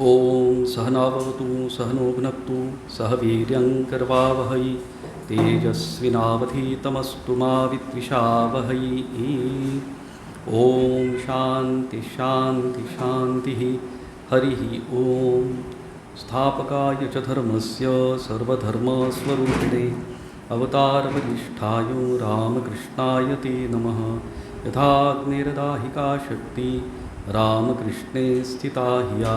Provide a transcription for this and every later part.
ओम सहनावतु सहनो भुनक्तु सह वीर्यं करवावहै तेजस्विनावधीतमस्तु मा विद्विषावहै। ओम शांति शांति शांति। हरि ओम। स्थापकाय च धर्मस्य सर्वधर्मस्वरूपिणे अवतारवरिष्ठाय रामकृष्णाय ते नमः। यथाग्निर्दाहिका शक्ति रामकृष्णे स्थिता हिया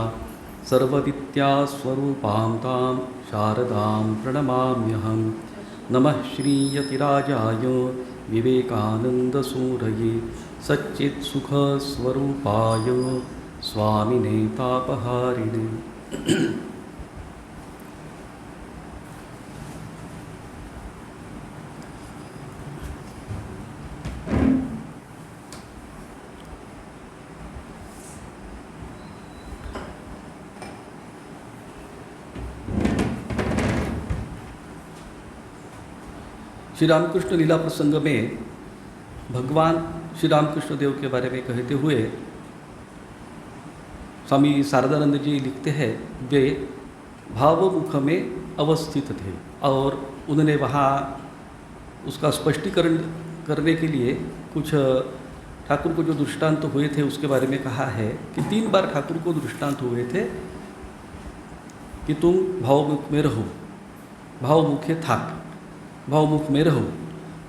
सर्वविद्यास्वरूपां तां शारदां प्रणमाम्यहं। नमः श्रीयतिराजाय विवेकानन्दसूरये सच्चित्सुखस्वरूपाय स्वामिने तापहारिणे। श्री रामकृष्ण लीला प्रसंग में भगवान श्री रामकृष्ण देव के बारे में कहते हुए स्वामी शारदानंद जी लिखते हैं, वे भावमुख में अवस्थित थे और उन्होंने वहाँ उसका स्पष्टीकरण करने के लिए कुछ ठाकुर को जो दृष्टांत हुए थे उसके बारे में कहा है कि 3 बार ठाकुर को दृष्टांत हुए थे कि तुम भावमुख में रहो, भावमुखे था, भावमुख में रहो।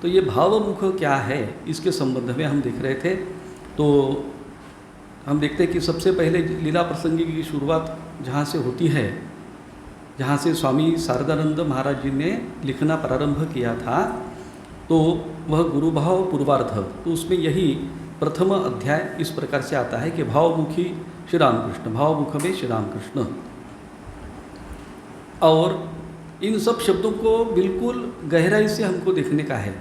तो ये भावमुख क्या है इसके संबंध में हम देख रहे थे। तो हम देखते हैं कि सबसे पहले लीला प्रसंगी की शुरुआत जहाँ से होती है, जहाँ से स्वामी शारदानंद महाराज जी ने लिखना प्रारंभ किया था, तो वह गुरुभाव पूर्वार्ध, तो उसमें यही प्रथम अध्याय इस प्रकार से आता है कि भावमुखी श्री रामकृष्ण, भावमुख में श्री रामकृष्ण। और इन सब शब्दों को बिल्कुल गहराई से हमको देखने का है।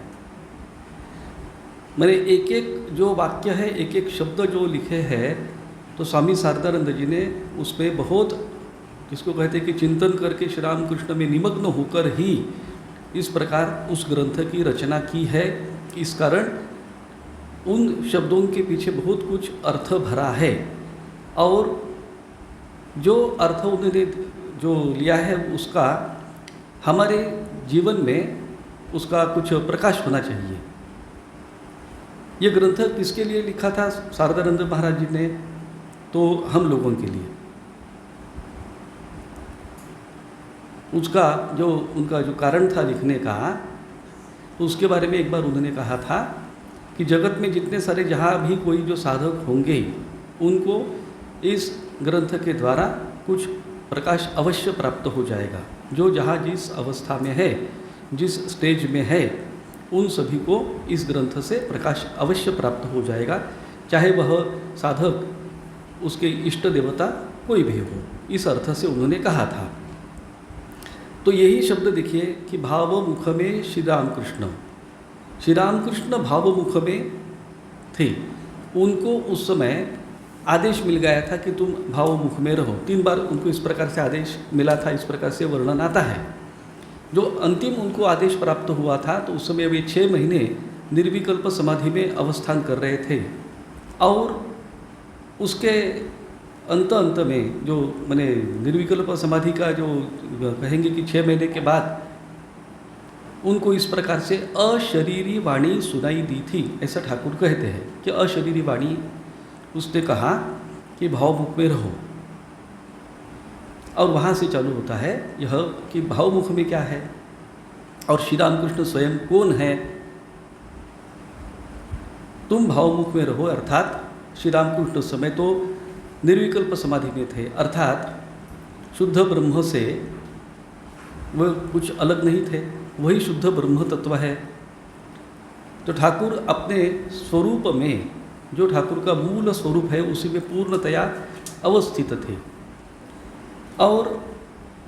मैंने एक एक जो वाक्य है, एक एक शब्द जो लिखे हैं, तो स्वामी शारदानंद जी ने उसमें बहुत, जिसको कहते हैं कि चिंतन करके श्री रामकृष्ण में निमग्न होकर ही इस प्रकार उस ग्रंथ की रचना की है। इस कारण उन शब्दों के पीछे बहुत कुछ अर्थ भरा है और जो अर्थ उन्होंने जो लिया है उसका हमारे जीवन में उसका कुछ प्रकाश होना चाहिए। ये ग्रंथ किसके लिए लिखा था शारदानंद महाराज जी ने? तो हम लोगों के लिए। उसका जो उनका जो कारण था लिखने का, तो उसके बारे में एक बार उन्होंने कहा था कि जगत में जितने सारे जहाँ भी कोई जो साधक होंगे उनको इस ग्रंथ के द्वारा कुछ प्रकाश अवश्य प्राप्त हो जाएगा। जो जहाँ जिस अवस्था में है, जिस स्टेज में है, उन सभी को इस ग्रंथ से प्रकाश अवश्य प्राप्त हो जाएगा, चाहे वह साधक उसके इष्ट देवता कोई भी हो। इस अर्थ से उन्होंने कहा था। तो यही शब्द देखिए कि भावमुख में श्री रामकृष्ण, श्री रामकृष्ण भावमुख में थे। उनको उस समय आदेश मिल गया था कि तुम भावमुख में रहो। 3 बार उनको इस प्रकार से आदेश मिला था, इस प्रकार से वर्णन आता है। जो अंतिम उनको आदेश प्राप्त हुआ था, तो उस समय वे 6 महीने निर्विकल्प समाधि में अवस्थान कर रहे थे और उसके अंत में जो मैंने निर्विकल्प समाधि का जो कहेंगे कि 6 महीने के बाद उनको इस प्रकार से अशरीरी वाणी सुनाई दी थी। ऐसा ठाकुर कहते हैं कि अशरीरी वाणी उसने कहा कि भावमुख में रहो। और वहाँ से चालू होता है यह कि भावमुख में क्या है और श्री रामकृष्ण स्वयं कौन है। तुम भावमुख में रहो, अर्थात श्री रामकृष्ण उस समय तो निर्विकल्प समाधि में थे, अर्थात शुद्ध ब्रह्म से वह कुछ अलग नहीं थे, वही शुद्ध ब्रह्म तत्व है। तो ठाकुर अपने स्वरूप में, जो ठाकुर का मूल स्वरूप है, उसी में पूर्णतया अवस्थित थे। और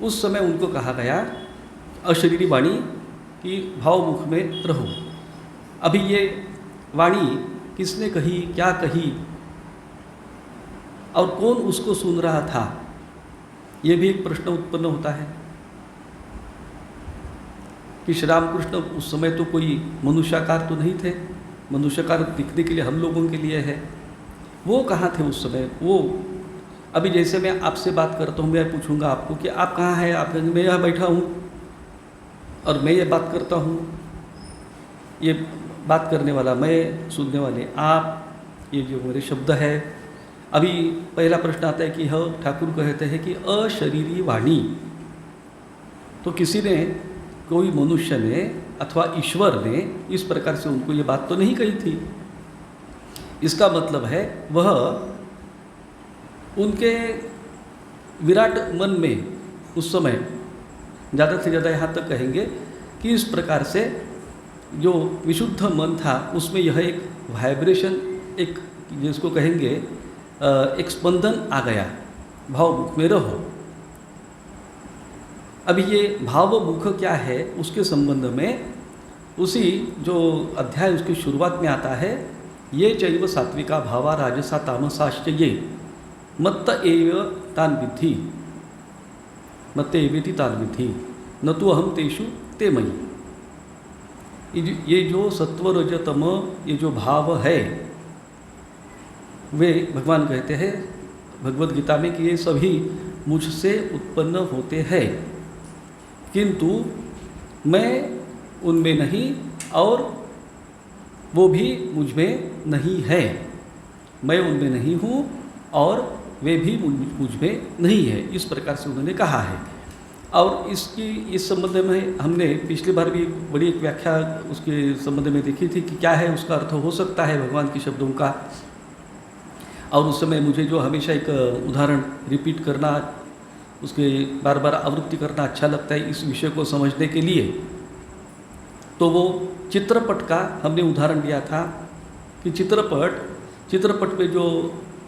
उस समय उनको कहा गया अशरीरी वाणी कि भावमुख में रहो। अभी ये वाणी किसने कही, क्या कही और कौन उसको सुन रहा था, ये भी एक प्रश्न उत्पन्न होता है कि श्री रामकृष्ण उस समय तो कोई मनुष्याकार तो नहीं थे, मनुष्यकार दिखने के लिए हम लोगों के लिए है। वो कहाँ थे उस समय? वो अभी जैसे मैं आपसे बात करता हूँ, मैं पूछूंगा आपको कि आप कहाँ हैं, आप कहेंगे मैं यहाँ बैठा हूँ और मैं ये बात करता हूँ। ये बात करने वाला मैं, सुनने वाले आप, ये जो मेरे शब्द है। अभी पहला प्रश्न आता है कि ठाकुर कहते हैं कि अशरीरी वाणी। तो किसी ने, कोई मनुष्य ने अथवा ईश्वर ने इस प्रकार से उनको ये बात तो नहीं कही थी। इसका मतलब है वह उनके विराट मन में उस समय, ज़्यादा से ज़्यादा यहाँ तक कहेंगे कि इस प्रकार से जो विशुद्ध मन था उसमें यह एक वाइब्रेशन, एक जिसको कहेंगे एक स्पंदन आ गया, भाव में रहो। अभी ये भाव मुख क्या है उसके संबंध में उसी जो अध्याय उसकी शुरुआत में आता है, ये चैव सात्विका भावा राजसा तामसाश्च ये मत्त एव तान विद्धि, मत्त एवेति तान विद्धि, न तो अहम तेषु ते मयि। ये जो सत्व रज तम, ये जो भाव है, वे भगवान कहते हैं भगवद गीता में कि ये सभी मुझसे उत्पन्न होते हैं, किंतु मैं उनमें नहीं और वो भी मुझ में नहीं है। मैं उनमें नहीं हूँ और वे भी मुझ में नहीं है, इस प्रकार से उन्होंने कहा है। और इस संबंध में हमने पिछली बार भी बड़ी एक व्याख्या उसके संबंध में देखी थी कि क्या है उसका अर्थ हो सकता है भगवान के शब्दों का। और उस समय मुझे जो हमेशा एक उदाहरण रिपीट करना, उसके बार बार आवृत्ति करना अच्छा लगता है इस विषय को समझने के लिए, तो वो चित्रपट का हमने उदाहरण दिया था कि चित्रपट पे जो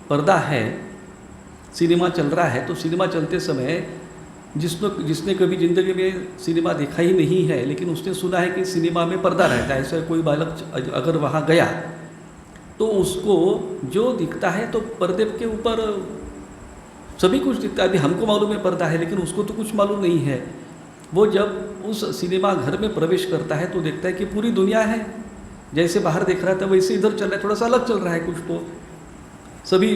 पर्दा है, सिनेमा चल रहा है, तो सिनेमा चलते समय जिसने कभी ज़िंदगी में सिनेमा देखा ही नहीं है लेकिन उसने सुना है कि सिनेमा में पर्दा रहता है, ऐसा कोई बालक अगर वहाँ गया तो उसको जो दिखता है तो पर्दे के ऊपर सभी कुछ दिखता है। अभी हमको मालूम है पर्दा है लेकिन उसको तो कुछ मालूम नहीं है। वो जब उस सिनेमा घर में प्रवेश करता है तो देखता है कि पूरी दुनिया है, जैसे बाहर देख रहा था वैसे इधर चल रहा है, थोड़ा सा अलग चल रहा है कुछ, तो सभी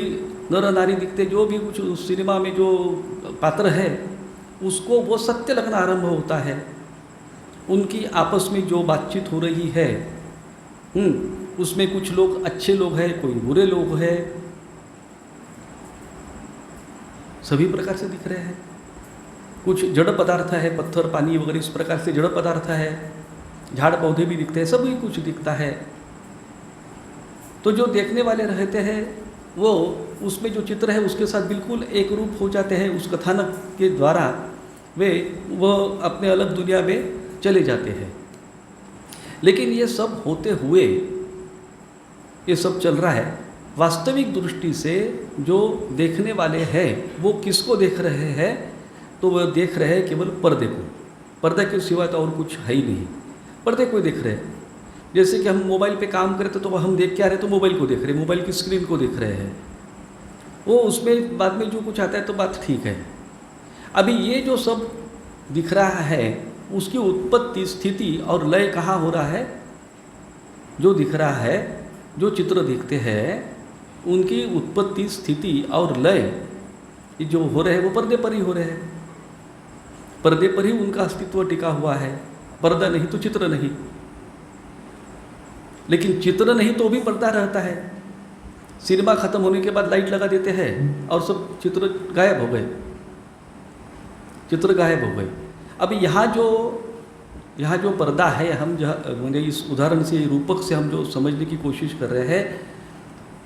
नर नारी दिखते, जो भी कुछ उस सिनेमा में जो पात्र है उसको वो सत्य लगना आरंभ होता है। उनकी आपस में जो बातचीत हो रही है उसमें कुछ लोग अच्छे लोग हैं, कोई बुरे लोग हैं, सभी प्रकार से दिख रहे हैं। कुछ जड़ पदार्थ है, पत्थर पानी वगैरह इस प्रकार से जड़ पदार्थ है, झाड़ पौधे भी दिखते हैं, सभी कुछ दिखता है। तो जो देखने वाले रहते हैं वो उसमें जो चित्र है उसके साथ बिल्कुल एक रूप हो जाते हैं। उस कथानक के द्वारा वो अपने अलग दुनिया में चले जाते हैं। लेकिन ये सब होते हुए, ये सब चल रहा है, वास्तविक दृष्टि से जो देखने वाले हैं वो किसको देख रहे हैं? तो वह देख रहे हैं केवल पर्दे को। पर्दे के सिवा तो और कुछ है ही नहीं, पर्दे को देख रहे हैं। जैसे कि हम मोबाइल पे काम करते तो हम देख क्या रहे, तो मोबाइल को देख रहे हैं, मोबाइल की स्क्रीन को देख रहे हैं। वो उसमें बाद में जो कुछ आता है तो बात ठीक है। अभी ये जो सब दिख रहा है उसकी उत्पत्ति, स्थिति और लय कहाँ हो रहा है? जो दिख रहा है, जो चित्र दिखते हैं उनकी उत्पत्ति, स्थिति और लय जो हो रहे हैं वो पर्दे पर ही हो रहे हैं। पर्दे पर ही उनका अस्तित्व टिका हुआ है। पर्दा नहीं तो चित्र नहीं, लेकिन चित्र नहीं तो भी पर्दा रहता है। सिनेमा खत्म होने के बाद लाइट लगा देते हैं और सब चित्र गायब हो गए, चित्र गायब हो गए। अब यहाँ जो पर्दा है, हम मुझे इस उदाहरण से, रूपक से हम जो समझने की कोशिश कर रहे हैं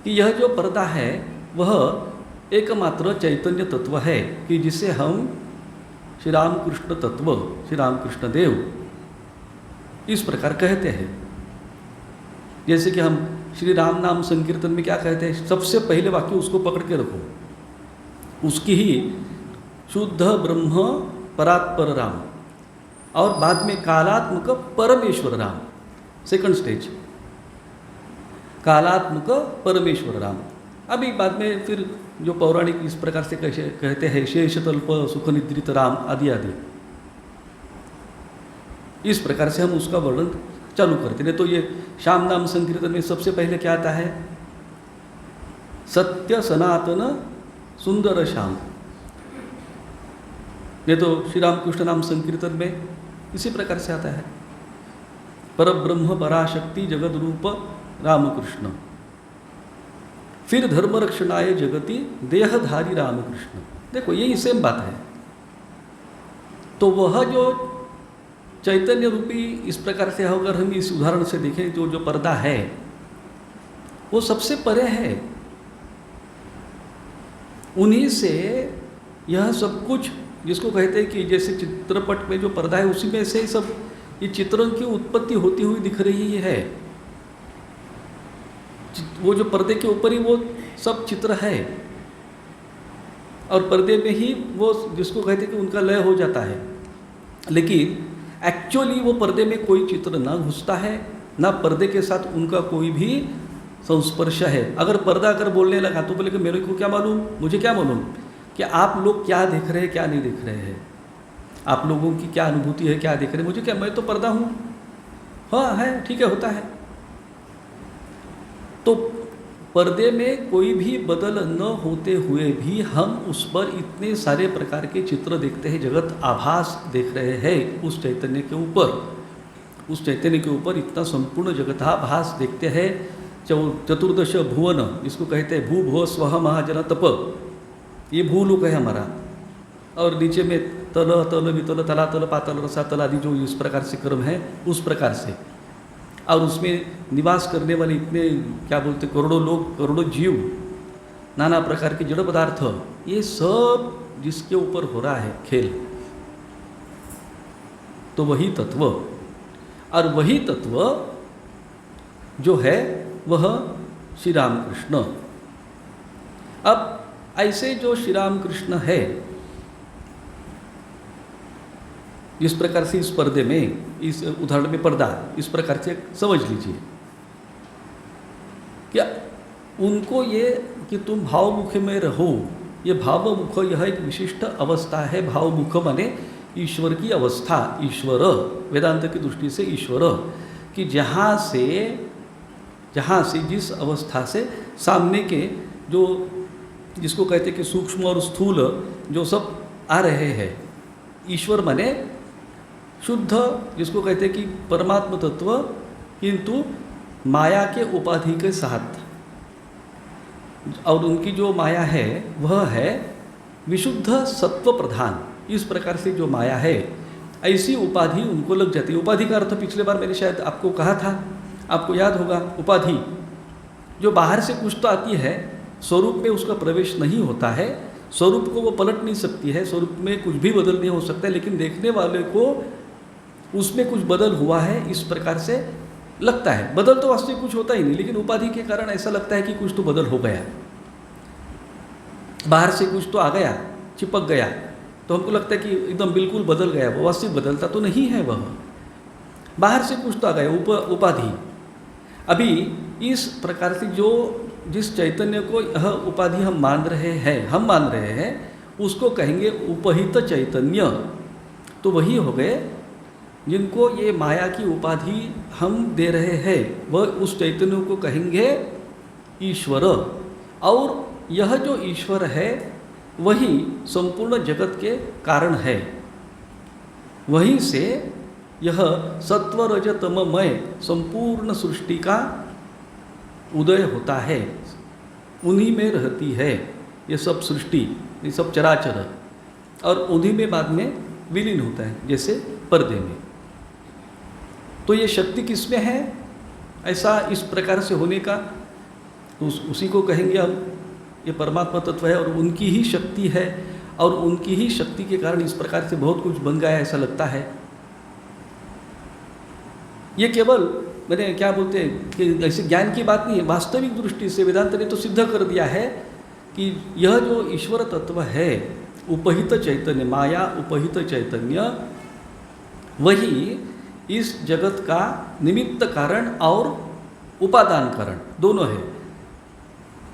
कि यह जो पर्दा है वह एकमात्र चैतन्य तत्व है कि जिसे हम श्री रामकृष्ण तत्व, श्री रामकृष्ण देव इस प्रकार कहते हैं। जैसे कि हम श्री राम नाम संकीर्तन में क्या कहते हैं? सबसे पहले वाक्य उसको पकड़ के रखो, उसकी ही शुद्ध ब्रह्म परात्पर राम, और बाद में कालात्मक परमेश्वर राम, सेकंड स्टेज कालात्मक परमेश्वर राम। अभी बाद में फिर जो पौराणिक इस प्रकार से कहते हैं शेषतल्प सुख निद्रित राम आदि आदि, इस प्रकार से हम उसका वर्णन चालू करते हैं। तो ये श्याम नाम संकीर्तन में सबसे पहले क्या आता है? सत्य सनातन सुंदर श्याम। ये तो श्री रामकृष्ण नाम संकीर्तन में इसी प्रकार से आता है, पर ब्रह्म पराशक्ति जगत रूप रामकृष्ण, फिर धर्म रक्षणाय जगति देहधारी रामकृष्ण। देखो यही सेम बात है। तो वह जो चैतन्य रूपी, इस प्रकार से अगर हम इस उदाहरण से देखें तो जो पर्दा है वो सबसे परे है, उन्हीं से यह सब कुछ, जिसको कहते हैं कि जैसे चित्रपट में जो पर्दा है उसी में से सब ये चित्रों की उत्पत्ति होती हुई दिख रही है। वो जो पर्दे के ऊपर ही वो सब चित्र है और पर्दे में ही वो, जिसको कहते हैं कि उनका लय हो जाता है, लेकिन एक्चुअली वो पर्दे में कोई चित्र ना घुसता है, ना पर्दे के साथ उनका कोई भी संस्पर्श है। अगर पर्दा अगर बोलने लगा तो बोले कि मेरे को क्या मालूम, मुझे क्या मालूम कि आप लोग क्या देख रहे हैं क्या नहीं देख रहे हैं, आप लोगों की क्या अनुभूति है क्या देख रहे हैं, मुझे क्या, मैं तो पर्दा हूँ। हाँ है, ठीक है, होता है। तो पर्दे में कोई भी बदल न होते हुए भी हम उस पर इतने सारे प्रकार के चित्र देखते हैं, जगत आभास देख रहे हैं उस चैतन्य के ऊपर, उस चैतन्य के ऊपर इतना संपूर्ण जगताभास देखते हैं। चतुर्दश भुवन, जिसको कहते हैं भू भुव स्वह महाजन तप, ये भूलोक है हमारा, और नीचे में तल तल वितल तलातल पातल रसातल आदि जो इस प्रकार से क्रम है उस प्रकार से, और उसमें निवास करने वाले इतने क्या बोलते करोड़ों लोग, करोड़ों जीव, नाना प्रकार के जड़ पदार्थ, ये सब जिसके ऊपर हो रहा है खेल, तो वही तत्व, और वही तत्व जो है वह श्री रामकृष्ण। अब ऐसे जो श्री रामकृष्ण है, इस प्रकार से इस पर्दे में, इस उदाहरण में पर्दा, इस प्रकार से समझ लीजिए क्या उनको ये कि तुम भावमुख में रहो, ये भावमुख यह एक विशिष्ट अवस्था है। भावमुख माने ईश्वर की अवस्था, ईश्वर वेदांत की दृष्टि से ईश्वर, कि जहाँ से जिस अवस्था से सामने के जो, जिसको कहते हैं कि सूक्ष्म और स्थूल जो सब आ रहे हैं, ईश्वर माने शुद्ध, जिसको कहते हैं कि परमात्म तत्व, किंतु माया के उपाधि के साथ, और उनकी जो माया है वह है विशुद्ध सत्व प्रधान। इस प्रकार से जो माया है, ऐसी उपाधि उनको लग जाती है। उपाधि का अर्थ पिछले बार मैंने शायद आपको कहा था, आपको याद होगा, उपाधि जो बाहर से कुछ तो आती है, स्वरूप में उसका प्रवेश नहीं होता है, स्वरूप को वो पलट नहीं सकती है, स्वरूप में कुछ भी बदल नहीं हो सकता है, लेकिन देखने वाले को उसमें कुछ बदल हुआ है इस प्रकार से लगता है। बदल तो वास्तविक कुछ होता ही नहीं, लेकिन उपाधि के कारण ऐसा लगता है कि कुछ तो बदल हो गया, बाहर से कुछ तो आ गया, चिपक गया, तो हमको लगता है कि एकदम बिल्कुल बदल गया, वो वास्तविक बदलता तो नहीं है, वह बाहर से कुछ तो आ गया, उपाधि। अभी इस प्रकार से जो जिस चैतन्य को यह उपाधि हम मान रहे हैं, उसको कहेंगे उपहित चैतन्य। तो वही हो गए जिनको ये माया की उपाधि हम दे रहे हैं, वह उस चैतन्य को कहेंगे ईश्वर। और यह जो ईश्वर है वही संपूर्ण जगत के कारण है, वहीं से यह सत्व रज तममय संपूर्ण सृष्टि का उदय होता है, उन्हीं में रहती है ये सब सृष्टि, ये सब चराचर, और उन्हीं में बाद में विलीन होता है, जैसे पर्दे में। तो ये शक्ति किस में है ऐसा इस प्रकार से होने का, तो उसी को कहेंगे हम, ये परमात्मा तत्व है और उनकी ही शक्ति है, और उनकी ही शक्ति के कारण इस प्रकार से बहुत कुछ बन गया है ऐसा लगता है। ये केवल मैंने क्या बोलते हैं कि ऐसे ज्ञान की बात नहीं है, वास्तविक दृष्टि से वेदांत ने तो सिद्ध कर दिया है कि यह जो ईश्वर तत्व है, उपहित चैतन्य, माया उपहित चैतन्य, वही इस जगत का निमित्त कारण और उपादान कारण दोनों है।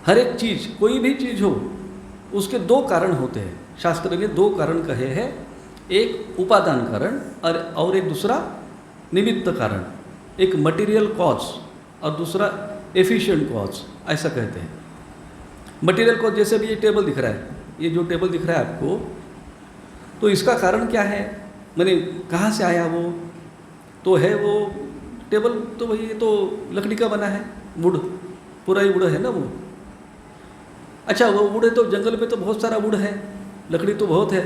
हर एक चीज़, कोई भी चीज़ हो, उसके दो कारण होते हैं। शास्त्र ने दो कारण कहे हैं, एक उपादान कारण और एक दूसरा निमित्त कारण। एक मटेरियल कॉज और दूसरा एफिशिएंट कॉज, ऐसा कहते हैं। मटेरियल कॉज जैसे भी ये टेबल दिख रहा है, ये जो टेबल दिख रहा है आपको, तो इसका कारण क्या है, मैंने कहाँ से आया वो, तो है वो टेबल तो भाई ये तो लकड़ी का बना है, वुड, पूरा ही वुड है ना वो। अच्छा वो वुड है तो जंगल में तो बहुत सारा वुड है, लकड़ी तो बहुत है,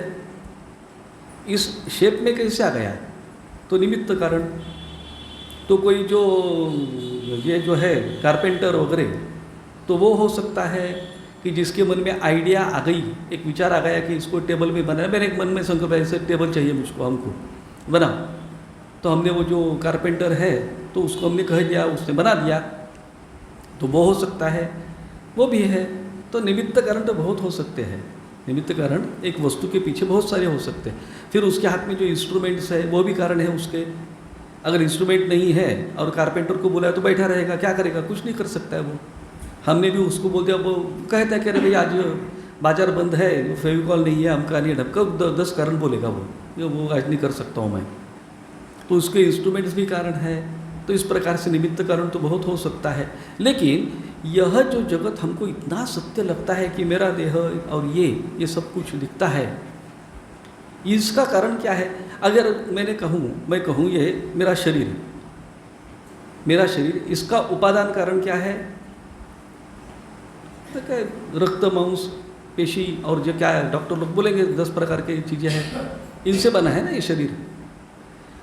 इस शेप में कैसे आ गया, तो निमित्त कारण। तो कोई जो ये जो है कारपेंटर वगैरह, तो वो हो सकता है कि जिसके मन में आइडिया आ गई, एक विचार आ गया कि इसको टेबल में बनाना, मेरे एक मन में संकल्प है ऐसे टेबल चाहिए मुझको, हमको बना, तो हमने वो जो कारपेंटर है तो उसको हमने कह दिया, उसने बना दिया, तो वो हो सकता है, वो भी है। तो निमित्त कारण तो बहुत हो सकते हैं, निमित्त कारण एक वस्तु के पीछे बहुत सारे हो सकते हैं। फिर उसके हाथ में जो इंस्ट्रूमेंट्स है वो भी कारण है उसके। अगर इंस्ट्रूमेंट नहीं है और कारपेंटर को बोला तो बैठा रहेगा, क्या करेगा, कुछ नहीं कर सकता है वो। हमने भी उसको बोल दिया, वो कहता है कि अरे भाई आज बाजार बंद है, फेविकॉल नहीं है, हमका नहीं है, ढक्का 10 कारण बोलेगा वो आज नहीं कर सकता हूँ मैं। तो उसके इंस्ट्रूमेंट्स भी कारण है। तो इस प्रकार से निमित्त कारण तो बहुत हो सकता है। लेकिन यह जो जगत हमको इतना सत्य लगता है कि मेरा देह और ये सब कुछ दिखता है, इसका कारण क्या है? अगर मैं कहूँ ये मेरा शरीर, इसका उपादान कारण क्या है? तो क्या रक्त, मांस, पेशी और जो क्या है, डॉक्टर लोग बोलेंगे 10 प्रकार की चीज़ें हैं, इनसे बना है ना ये शरीर।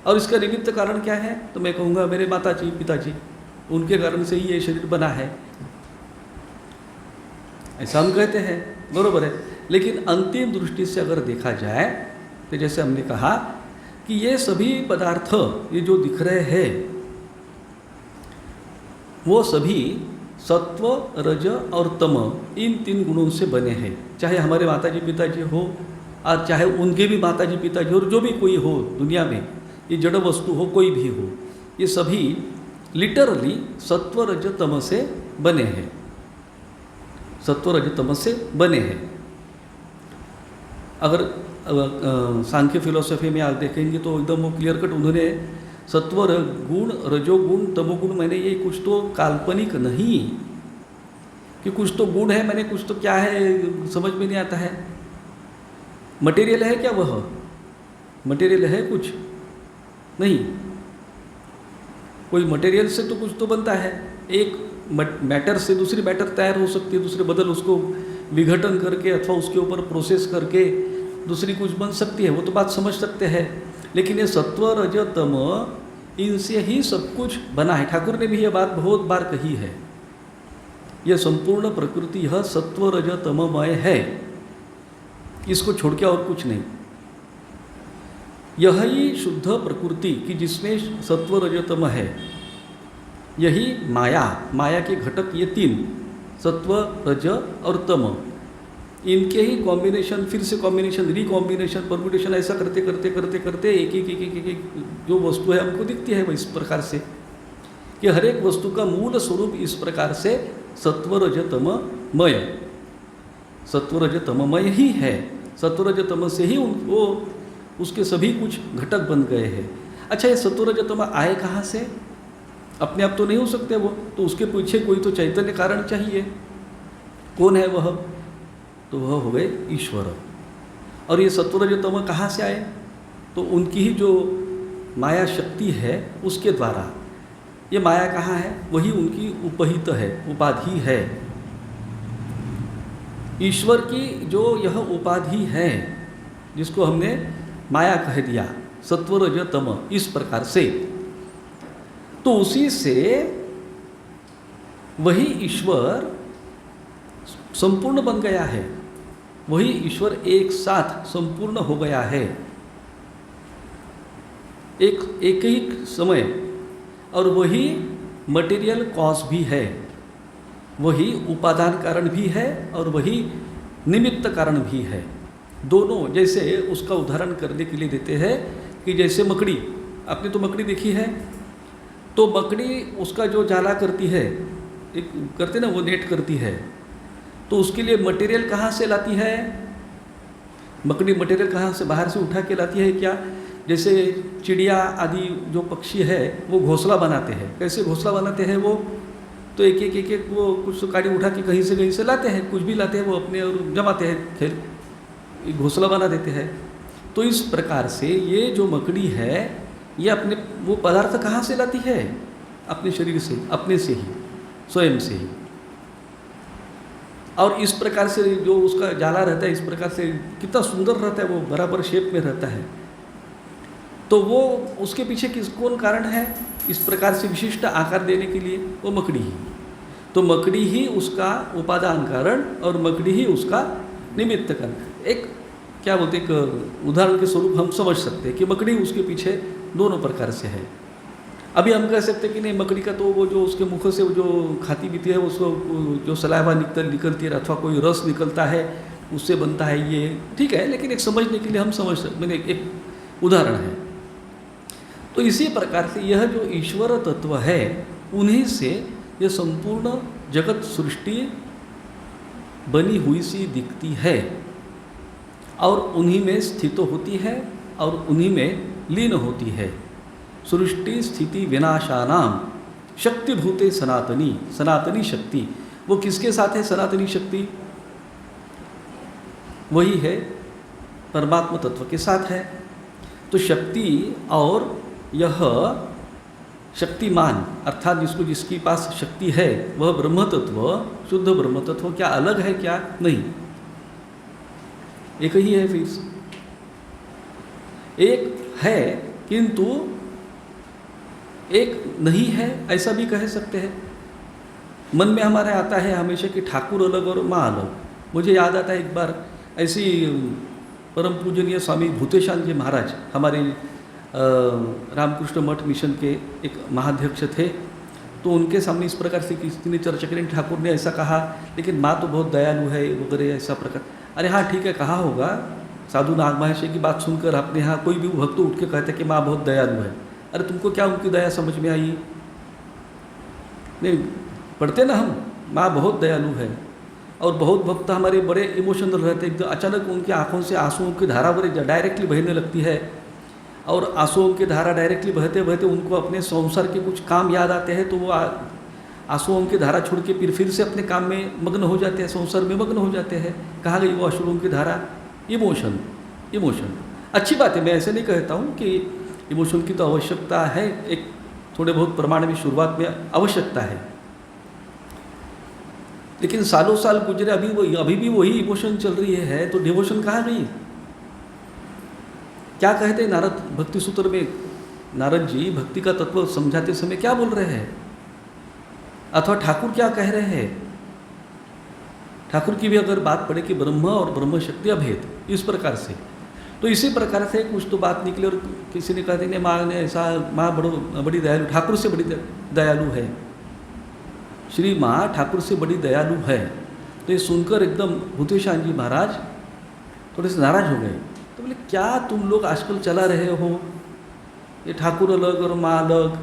और इसका निमित्त कारण क्या है? तो मैं कहूँगा मेरे माताजी पिताजी, उनके कारण से ही ये शरीर बना है, ऐसा हम कहते हैं, बरोबर है। लेकिन अंतिम दृष्टि से अगर देखा जाए तो जैसे हमने कहा कि ये सभी पदार्थ ये जो दिख रहे हैं वो सभी सत्व, रज और तम, इन 3 गुणों से बने हैं। चाहे हमारे माताजी पिताजी हो और चाहे उनके भी माताजी पिताजी हो, और जो भी कोई हो दुनिया में, ये जड़ वस्तु हो, कोई भी हो, ये सभी लिटरली सत्व, रज, तम से बने हैं, सत्व, रज, तम से बने हैं। अगर सांख्य फिलोसफी में आप देखेंगे तो एकदम वो क्लियर कट उन्होंने सत्व गुण, रजोगुण, तमोगुण, मैंने ये कुछ तो काल्पनिक नहीं कि कुछ तो गुण है, मैंने कुछ तो क्या है समझ में नहीं आता है। मटेरियल है क्या? वह मटेरियल है कुछ नहीं, कोई मटेरियल से तो कुछ तो बनता है। एक मैटर से दूसरी मैटर तैयार हो सकती है, दूसरे बदल उसको विघटन करके अथवा उसके ऊपर प्रोसेस करके दूसरी कुछ बन सकती है, वो तो बात समझ सकते हैं। लेकिन ये सत्व, रज, तम, इनसे ही सब कुछ बना है। ठाकुर ने भी ये बात बहुत बार कही है, यह संपूर्ण प्रकृति यह सत्व, रज, तममय है, इसको छोड़ के और कुछ नहीं। यही शुद्ध प्रकृति कि जिसमें सत्व, रज, तम है, यही माया के घटक ये 3 सत्व, रज और तम, इनके ही कॉम्बिनेशन, फिर से कॉम्बिनेशन, रिकॉम्बिनेशन, परम्यूटेशन, ऐसा करते करते करते करते एक जो वस्तु है हमको दिखती है, वो इस प्रकार से कि हर एक वस्तु का मूल स्वरूप इस प्रकार से सत्व, रज, तममय, सत्व, रज, तममय ही है। सत्व, रज, तम से ही वो उसके सभी कुछ घटक बन गए हैं। अच्छा, ये सत्व, रज, तम आए कहाँ से? अपने आप तो नहीं हो सकते वो, तो उसके पीछे कोई तो चैतन्य कारण चाहिए। कौन है वह? तो वह हो गए ईश्वर। और ये सत्व, रज, तम कहाँ से आए? तो उनकी ही जो माया शक्ति है उसके द्वारा। ये माया कहाँ है? वही उनकी उपहित है, उपाधि है। ईश्वर की जो यह उपाधि है, जिसको हमने माया कह दिया, सत्व, रज, तम, इस प्रकार से, तो उसी से वही ईश्वर संपूर्ण बन गया है, वही ईश्वर एक साथ संपूर्ण हो गया है, एक ही समय। और वही मटेरियल कॉज भी है, वही उपादान कारण भी है और वही निमित्त कारण भी है। दोनों, जैसे उसका उदाहरण करने के लिए देते हैं कि जैसे मकड़ी, आपने तो मकड़ी देखी है, तो मकड़ी उसका जो जाला करती है, एक करते ना वो नेट करती है, तो उसके लिए मटेरियल कहाँ से लाती है? मकड़ी मटेरियल कहाँ से बाहर से उठा के लाती है क्या? जैसे चिड़िया आदि जो पक्षी है वो घोंसला बनाते हैं। कैसे घोंसला बनाते हैं वो? तो एक वो कुछ तो काड़ी उठा के कहीं से लाते हैं, कुछ भी लाते हैं वो अपने और जमाते हैं खेल एक घोंसला बना देते हैं। तो इस प्रकार से ये जो मकड़ी है ये अपने वो पदार्थ कहाँ से लाती है? अपने शरीर से, अपने से ही, स्वयं से ही। और इस प्रकार से जो उसका जाला रहता है, इस प्रकार से कितना सुंदर रहता है, वो बराबर शेप में रहता है। तो वो उसके पीछे कौन कारण है इस प्रकार से विशिष्ट आकार देने के लिए? वो मकड़ी ही। तो मकड़ी ही उसका उपादान कारण और मकड़ी ही उसका निमित्त कारण। एक क्या बोलते, एक उदाहरण के स्वरूप हम समझ सकते हैं कि मकड़ी उसके पीछे दोनों प्रकार से है। अभी हम कह सकते हैं कि नहीं, मकड़ी का तो वो जो उसके मुख से वो जो खाती पीती है उसको जो सलाइवा निकलती है अथवा कोई रस निकलता है उससे बनता है, ये ठीक है। लेकिन एक समझने के लिए हम समझ सकते, मैंने एक उदाहरण है। तो इसी प्रकार से यह जो ईश्वर तत्व है उन्हीं से यह संपूर्ण जगत सृष्टि बनी हुई सी दिखती है और उन्हीं में स्थित होती है और उन्हीं में लीन होती है। सृष्टि स्थिति विनाशानाम शक्तिभूते सनातनी, सनातनी शक्ति। वो किसके साथ है सनातनी शक्ति? वही है परमात्मा तत्व के साथ है। तो शक्ति और यह शक्तिमान अर्थात जिसकी पास शक्ति है वह ब्रह्म तत्व, शुद्ध ब्रह्म तत्व क्या अलग है क्या? नहीं, एक ही है। फिर एक है किंतु एक नहीं है, ऐसा भी कह सकते हैं। मन में हमारे आता है हमेशा कि ठाकुर अलग और माँ अलग। मुझे याद आता है एक बार ऐसी परम पूजनीय स्वामी भूतेशान जी महाराज हमारे रामकृष्ण मठ मिशन के एक महाध्यक्ष थे। तो उनके सामने इस प्रकार से किसी ने चर्चा करी, ठाकुर ने ऐसा कहा लेकिन माँ तो बहुत दयालु है वगैरह ऐसा प्रकार। अरे हाँ ठीक है, कहा होगा। साधु नाग महर्षि की बात सुनकर अपने यहाँ कोई भी भक्त उठ के कहते कि माँ बहुत दयालु है। अरे तुमको क्या उनकी दया समझ में आई? नहीं पढ़ते ना हम, माँ बहुत दयालु है। और बहुत भक्त हमारे बड़े इमोशनल रहते हैं, एकदम अचानक उनकी आंखों से आंसुओं की धारा बड़े डायरेक्टली बहने लगती है। और आंसुओं की धारा डायरेक्टली बहते बहते उनको अपने संसार के कुछ काम याद आते हैं, तो वो आंसुओं की धारा छोड़ के फिर से अपने काम में मग्न हो जाते हैं, संसार में मग्न हो जाते हैं। कहाँ गई वो आंसुओं की धारा? इमोशन। अच्छी बात है, मैं ऐसे नहीं कहता हूँ कि इमोशन की तो आवश्यकता है, एक थोड़े बहुत प्रमाण में शुरुआत में आवश्यकता है। लेकिन सालों साल गुजरे, अभी भी वही इमोशन चल रही है, तो डिवोशन कहाँ गई? क्या कहते हैं नारद भक्ति सूत्र में? नारद जी भक्ति का तत्व समझाते समय क्या बोल रहे हैं, अथवा ठाकुर क्या कह रहे हैं? ठाकुर की भी अगर बात पड़े कि ब्रह्म और ब्रह्म शक्ति अभेद, इस प्रकार से, तो इसी प्रकार से कुछ तो बात निकले। और किसी ने कहते नहीं माँ ने ऐसा, माँ बड़ी दयालु, ठाकुर से बड़ी दयालु है, श्री माँ ठाकुर से बड़ी दयालु है। तो ये सुनकर एकदम भूतेशान जी महाराज थोड़े से नाराज हो गए। तो बोले क्या तुम लोग आजकल चला रहे हो, ये ठाकुर अलग और माँ अलग,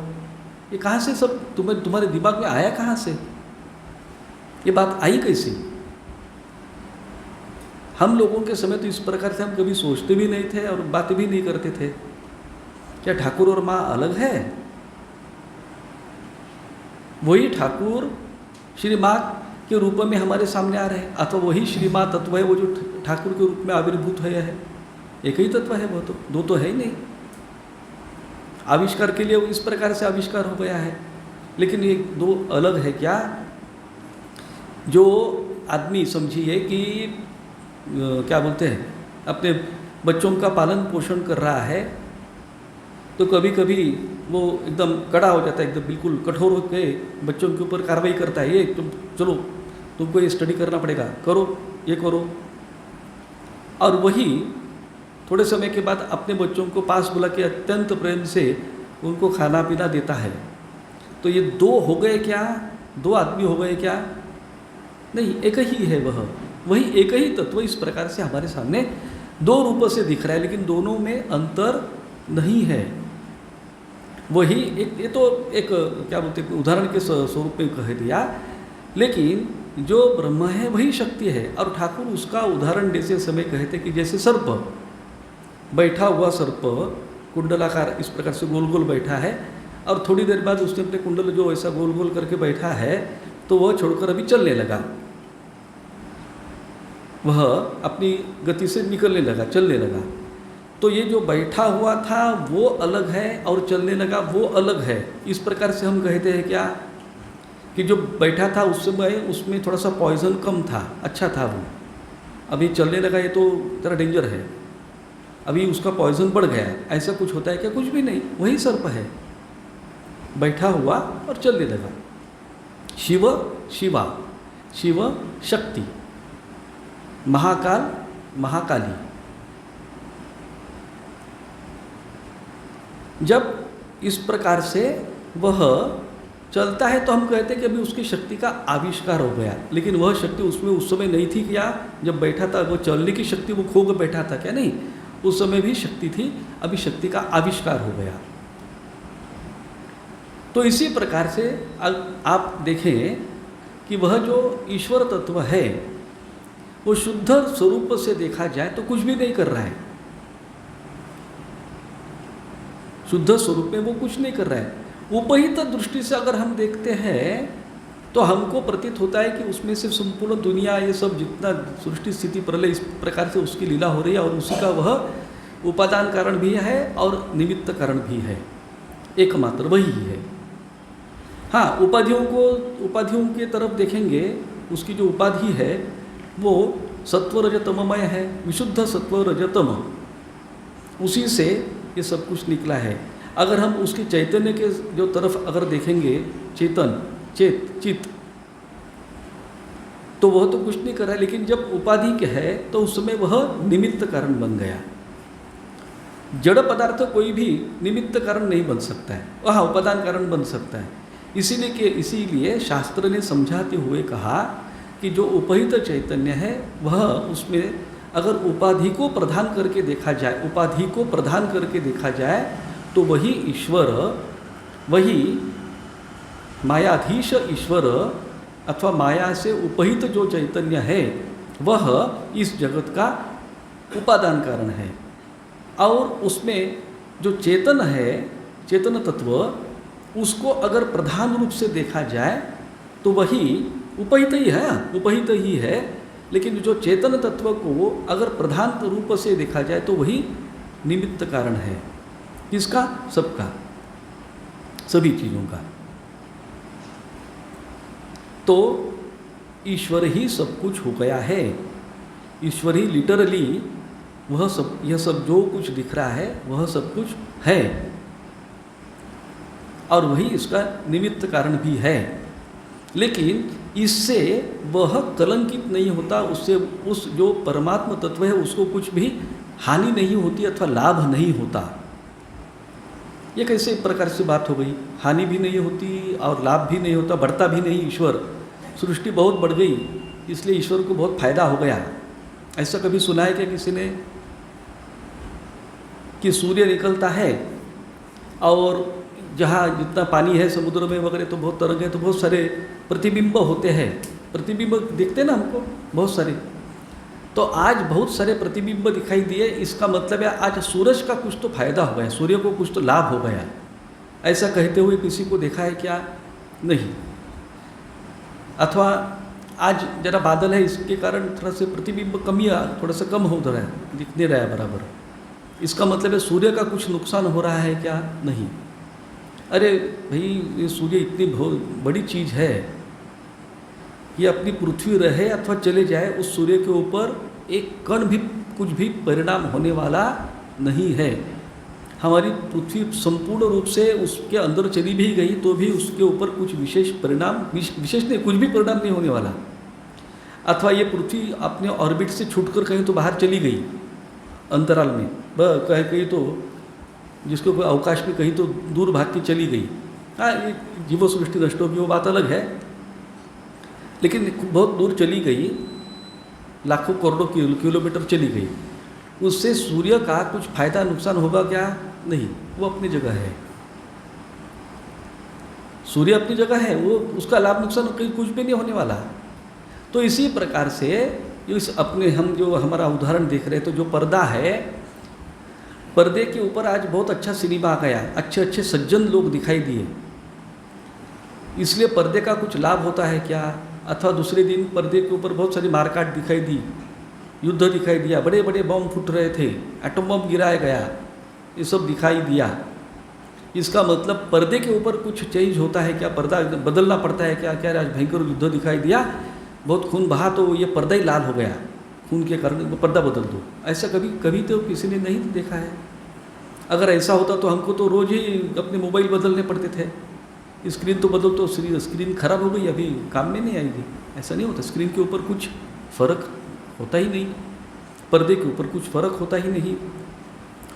ये कहाँ से सब तुम्हारे दिमाग में आया? कहाँ से ये बात आई? कैसे? हम लोगों के समय तो इस प्रकार से हम कभी सोचते भी नहीं थे और बातें भी नहीं करते थे। क्या ठाकुर और माँ अलग है? वही ठाकुर श्री माँ के रूप में हमारे सामने आ रहे हैं, अथवा वही श्री माँ तत्व है वो जो ठाकुर के रूप में आविर्भूत है। एक ही तत्व है वो, तो दो तो है ही नहीं। आविष्कार के लिए वो इस प्रकार से आविष्कार हो गया है, लेकिन ये दो अलग है क्या? जो आदमी समझिए कि क्या बोलते हैं, अपने बच्चों का पालन पोषण कर रहा है, तो कभी कभी वो एकदम कड़ा हो जाता है, एकदम बिल्कुल कठोर होकर बच्चों के ऊपर कार्रवाई करता है। ये तुम चलो, तुमको ये स्टडी करना पड़ेगा, करो, ये करो। और वही थोड़े समय के बाद अपने बच्चों को पास बुला के अत्यंत प्रेम से उनको खाना पीना देता है। तो ये दो हो गए क्या? दो आदमी हो गए क्या? नहीं, एक ही है वही एक ही तत्व इस प्रकार से हमारे सामने दो रूपों से दिख रहा है, लेकिन दोनों में अंतर नहीं है। वही एक, ये तो एक क्या बोलते हैं, उदाहरण के स्वरूप में कह दिया, लेकिन जो ब्रह्म है वही शक्ति है। और ठाकुर उसका उदाहरण देते समय कहते कि जैसे सर्प, बैठा हुआ सर्प कुंडलाकार इस प्रकार से गोल गोल बैठा है, और थोड़ी देर बाद उसने अपने कुंडल जो ऐसा गोल गोल करके बैठा है, तो वह छोड़कर अभी चलने लगा। वह अपनी गति से निकलने लगा, चलने लगा। तो ये जो बैठा हुआ था वो अलग है और चलने लगा वो अलग है। इस प्रकार से हम कहते हैं क्या कि जो बैठा था उस समय उसमें थोड़ा सा पॉइजन कम था, अच्छा था वो। अभी चलने लगा ये तो ज़रा डेंजर है, अभी उसका पॉइजन बढ़ गया। ऐसा कुछ होता है क्या? कुछ भी नहीं, वही सर्प है, बैठा हुआ और चलने लगा। शिव शिवा, शिव शक्ति, महाकाल महाकाली। जब इस प्रकार से वह चलता है तो हम कहते हैं कि अभी उसकी शक्ति का आविष्कार हो गया, लेकिन वह शक्ति उसमें उस समय नहीं थी क्या? जब बैठा था वो चलने की शक्ति वो खो कर बैठा था क्या? नहीं, उस समय भी शक्ति थी, अभी शक्ति का आविष्कार हो गया। तो इसी प्रकार से आप देखें कि वह जो ईश्वर तत्व है वो शुद्ध स्वरूप से देखा जाए तो कुछ भी नहीं कर रहा है, शुद्ध स्वरूप में वो कुछ नहीं कर रहा है। उपहित दृष्टि से अगर हम देखते हैं तो हमको प्रतीत होता है कि उसमें से संपूर्ण दुनिया, ये सब जितना सृष्टि स्थिति प्रलय इस प्रकार से उसकी लीला हो रही है और उसी का वह उपादान कारण भी है और निमित्त कारण भी है, एकमात्र वही है। हाँ, उपाधियों के तरफ देखेंगे, उसकी जो उपाधि है वो सत्व रजतममय है, विशुद्ध सत्व रजतम, उसी से ये सब कुछ निकला है। अगर हम उसकी चैतन्य के जो तरफ अगर देखेंगे, चेतन चित, तो वह तो कुछ नहीं कर रहा है, लेकिन जब उपाधि के है तो उस समय वह निमित्त कारण बन गया। जड़ पदार्थ कोई भी निमित्त कारण नहीं बन सकता है, वह उपादान कारण बन सकता है। इसीलिए शास्त्र ने समझाते हुए कहा कि जो उपहित चैतन्य है वह, उसमें अगर उपाधि को प्रधान करके देखा जाए तो वही ईश्वर, वही मायाधीश ईश्वर अथवा माया से उपहित जो चैतन्य है वह इस जगत का उपादान कारण है। और उसमें जो चेतन है, चेतन तत्व, उसको अगर प्रधान रूप से देखा जाए तो वही उपहित ही है, लेकिन जो चेतन तत्व को अगर प्रधान रूप से देखा जाए तो वही निमित्त कारण है। किसका? सबका, सभी चीज़ों का। तो ईश्वर ही सब कुछ हो गया है, ईश्वर ही लिटरली वह सब, यह सब जो कुछ दिख रहा है वह सब कुछ है और वही इसका निमित्त कारण भी है। लेकिन इससे वह कलंकित नहीं होता, उससे उस जो परमात्मा तत्व है उसको कुछ भी हानि नहीं होती अथवा लाभ नहीं होता। ये कैसे प्रकार से बात हो गई? हानि भी नहीं होती और लाभ भी नहीं होता, बढ़ता भी नहीं ईश्वर। सृष्टि बहुत बढ़ गई इसलिए ईश्वर को बहुत फायदा हो गया, ऐसा कभी सुना है क्या किसी ने? कि सूर्य निकलता है और जहाँ जितना पानी है समुद्र में वगैरह तो बहुत तरंग है, तो बहुत सारे प्रतिबिंब होते हैं, प्रतिबिंब दिखते हैं ना हमको बहुत सारे। तो आज बहुत सारे प्रतिबिंब दिखाई दिए, इसका मतलब है आज सूरज का कुछ तो फायदा हो गया, सूर्य को कुछ तो लाभ हो गया। ऐसा कहते हुए किसी को देखा है क्या? नहीं। अथवा आज जरा बादल है इसके कारण थोड़ा से प्रतिबिंब थोड़ा सा कम हो रहा है, दिख नहीं रहा है बराबर, इसका मतलब है सूर्य का कुछ नुकसान हो रहा है क्या? नहीं। अरे भाई, ये सूर्य इतनी बहुत बड़ी चीज़ है, ये अपनी पृथ्वी रहे अथवा चले जाए, उस सूर्य के ऊपर एक कण भी कुछ भी परिणाम होने वाला नहीं है। हमारी पृथ्वी संपूर्ण रूप से उसके अंदर चली भी गई तो भी उसके ऊपर कुछ विशेष नहीं, कुछ भी परिणाम नहीं होने वाला। अथवा ये पृथ्वी अपने ऑर्बिट से छूटकर कहीं तो बाहर चली गई अंतराल में, कहीं तो जिसको कोई अवकाश में कहीं तो दूर भागती चली गई। हाँ, ये जीवो सृष्टि नष्ट होगी वो बात अलग है, लेकिन बहुत दूर चली गई, लाखों करोड़ों किलोमीटर चली गई, उससे सूर्य का कुछ फायदा नुकसान होगा क्या? नहीं, वो अपनी जगह है, सूर्य अपनी जगह है, वो उसका लाभ नुकसान कहीं कुछ भी नहीं होने वाला। तो इसी प्रकार से इस अपने हम जो हमारा उदाहरण देख रहे हैं, तो जो पर्दा है, पर्दे के ऊपर आज बहुत अच्छा सिनेमा आ गया, अच्छे अच्छे सज्जन लोग दिखाई दिए, इसलिए पर्दे का कुछ लाभ होता है क्या? अथवा दूसरे दिन पर्दे के ऊपर बहुत सारी मारकाट दिखाई दी, युद्ध दिखाई दिया, बड़े बड़े बम फूट रहे थे, एटम बम गिराया गया, ये सब दिखाई दिया। इसका मतलब पर्दे के ऊपर कुछ चेंज होता है क्या, पर्दा बदलना पड़ता है क्या? क्या आज भयंकर युद्ध दिखाई दिया, बहुत खून बहा तो ये पर्दा ही लाल हो गया, खून के कारण पर्दा बदल दो। ऐसा कभी कभी तो किसी ने नहीं देखा है। अगर ऐसा होता तो हमको तो रोज़ ही अपने मोबाइल बदलने पड़ते थे। स्क्रीन तो बदल तो स्क्रीन खराब हो गई, अभी काम में नहीं आएगी। ऐसा नहीं होता, स्क्रीन के ऊपर कुछ फ़र्क होता ही नहीं, पर्दे के ऊपर कुछ फ़र्क होता ही नहीं,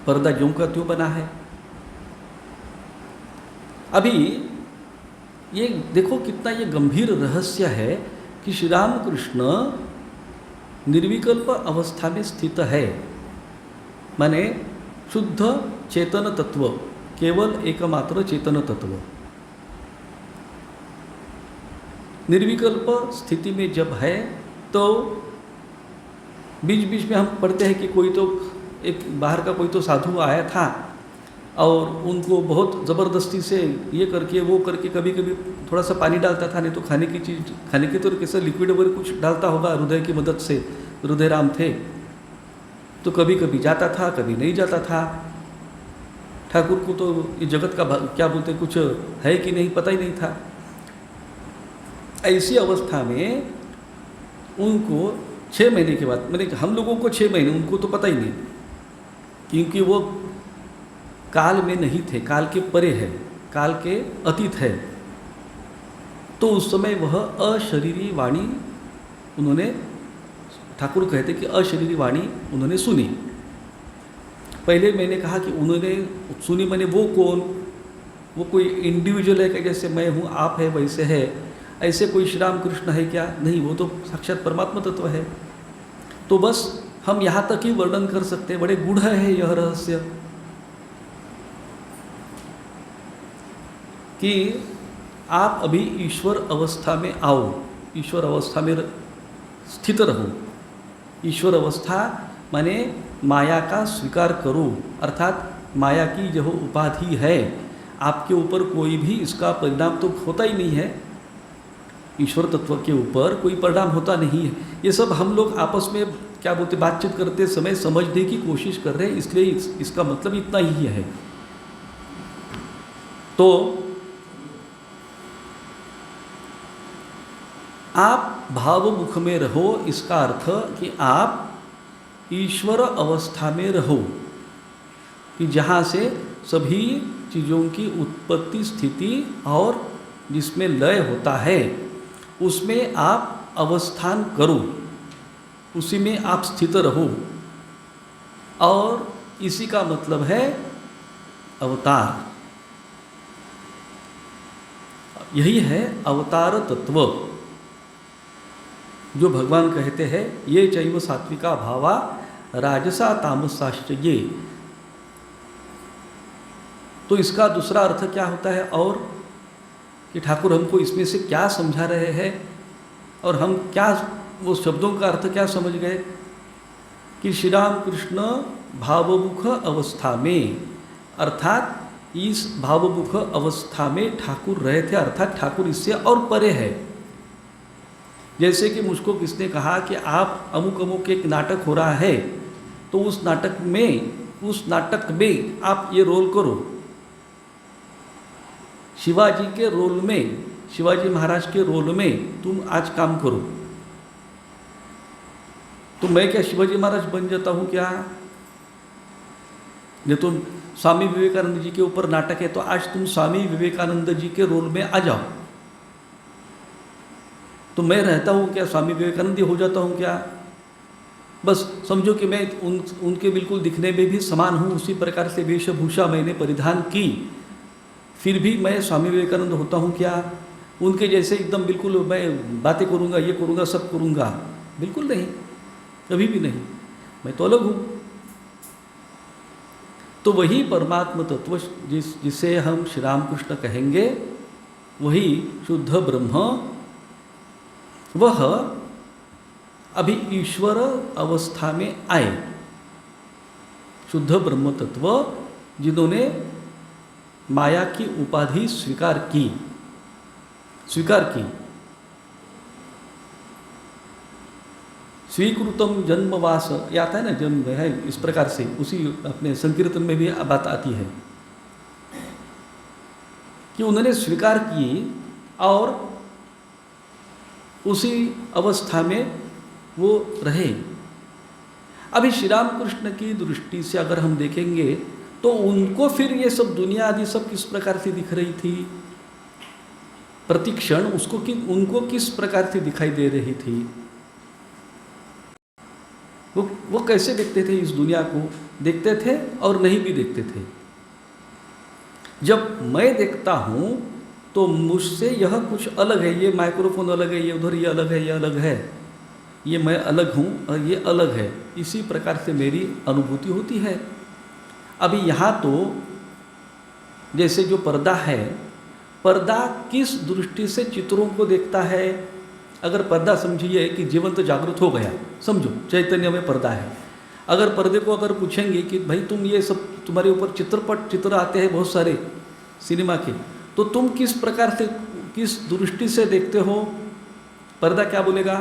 पर्दा ज्यों का त्यों बना है। अभी ये देखो कितना ये गंभीर रहस्य है कि श्री राम कृष्ण निर्विकल्प अवस्था में स्थित है, माने शुद्ध चेतन तत्व, केवल एकमात्र चेतन तत्व निर्विकल्प स्थिति में जब है, तो बीच बीच में हम पढ़ते हैं कि कोई तो एक बाहर का कोई तो साधु आया था और उनको बहुत ज़बरदस्ती से ये करके वो करके, कभी कभी थोड़ा सा पानी डालता था, नहीं तो खाने की चीज़, खाने की तो कैसे लिक्विड वगैरह कुछ डालता होगा हृदय की मदद से, हृदय राम थे, तो कभी कभी जाता था, कभी नहीं जाता था। ठाकुर को तो ये जगत का क्या बोलते कुछ है कि नहीं पता ही नहीं था। ऐसी अवस्था में उनको 6 महीने के बाद, मैंने हम लोगों को 6 महीने, उनको तो पता ही नहीं, क्योंकि वो काल में नहीं थे, काल के परे है, काल के अतीत है। तो उस समय वह अशरीरी वाणी उन्होंने, ठाकुर कहते कि अशरीरी वाणी उन्होंने सुनी। पहले मैंने कहा कि उन्होंने सुनी, मैंने वो कौन, वो कोई इंडिविजुअल है क्या, जैसे मैं हूँ आप है वैसे है, ऐसे कोई श्री राम कृष्ण है क्या? नहीं, वो तो साक्षात परमात्मा तत्व है। तो बस हम यहाँ तक ही वर्णन कर सकते हैं, बड़े गूढ़ है यह रहस्य कि आप अभी ईश्वर अवस्था में आओ, ईश्वर अवस्था में स्थित रहो। ईश्वर अवस्था माने माया का स्वीकार करो, अर्थात माया की जो उपाधि है आपके ऊपर कोई भी इसका परिणाम तो होता ही नहीं है, ईश्वर तत्व के ऊपर कोई परिणाम होता नहीं है। ये सब हम लोग आपस में क्या बोलते बातचीत करते समय समझने की कोशिश कर रहे हैं, इसलिए इसका मतलब इतना ही है। तो आप भावमुख में रहो, इसका अर्थ कि आप ईश्वर अवस्था में रहो, कि जहाँ से सभी चीज़ों की उत्पत्ति स्थिति और जिसमें लय होता है उसमें आप अवस्थान करो, उसी में आप स्थित रहो। और इसी का मतलब है अवतार, यही है अवतार तत्व, जो भगवान कहते हैं ये चैव सात्विका भावा राजसा तामसाश्च ये। तो इसका दूसरा अर्थ क्या होता है, और कि ठाकुर हमको इसमें से क्या समझा रहे हैं और हम क्या वो शब्दों का अर्थ क्या समझ गए कि श्री राम कृष्ण भावमुख अवस्था में, अर्थात इस भावमुख अवस्था में ठाकुर रहे थे, अर्थात ठाकुर इससे और परे है। जैसे कि मुझको किसने कहा कि आप अमुक अमुक एक नाटक हो रहा है, तो उस नाटक में आप ये रोल करो, शिवाजी के रोल में, शिवाजी महाराज के रोल में तुम आज काम करो। तो मैं क्या शिवाजी महाराज बन जाता हूँ क्या? ये तो स्वामी विवेकानंद जी के ऊपर नाटक है, तो आज तुम स्वामी विवेकानंद जी के रोल में आ जाओ। तो मैं रहता हूँ क्या स्वामी विवेकानंद हो जाता हूँ क्या? बस समझो कि मैं उनके बिल्कुल दिखने में भी समान हूँ, उसी प्रकार से वेशभूषा मैंने परिधान की, फिर भी मैं स्वामी विवेकानंद होता हूँ क्या? उनके जैसे एकदम बिल्कुल मैं बातें करूँगा, ये करूँगा, सब करूँगा? बिल्कुल नहीं, कभी भी नहीं, मैं तो अलग हूँ। तो वही परमात्म तत्व जिसे हम श्री राम कृष्ण कहेंगे, वही शुद्ध ब्रह्म, वह अभी ईश्वर अवस्था में आए, शुद्ध ब्रह्म तत्व जिन्होंने माया की उपाधि स्वीकार की, स्वीकृतम जन्मवास, ये आता है ना, जन्म है, इस प्रकार से उसी अपने संकीर्तन में भी बात आती है कि उन्होंने स्वीकार की और उसी अवस्था में वो रहे। अभी श्री राम कृष्ण की दृष्टि से अगर हम देखेंगे तो उनको फिर ये सब दुनिया आदि सब किस प्रकार से दिख रही थी, प्रतिक्षण उसको उनको किस प्रकार से दिखाई दे रही थी, वो कैसे देखते थे, इस दुनिया को देखते थे और नहीं भी देखते थे। जब मैं देखता हूँ तो मुझसे यह कुछ अलग है, ये माइक्रोफोन अलग है, ये उधर ये अलग है, ये अलग है, ये मैं अलग हूँ और ये अलग है, इसी प्रकार से मेरी अनुभूति होती है। अभी यहाँ तो जैसे जो पर्दा है, पर्दा किस दृष्टि से चित्रों को देखता है। अगर पर्दा समझिए कि जीवन तो जागृत हो गया, समझो चैतन्य में पर्दा है। अगर पर्दे को अगर पूछेंगे कि भाई तुम ये सब तुम्हारे ऊपर चित्र आते हैं बहुत सारे सिनेमा के, तो तुम किस प्रकार से किस दृष्टि से देखते हो, पर्दा क्या बोलेगा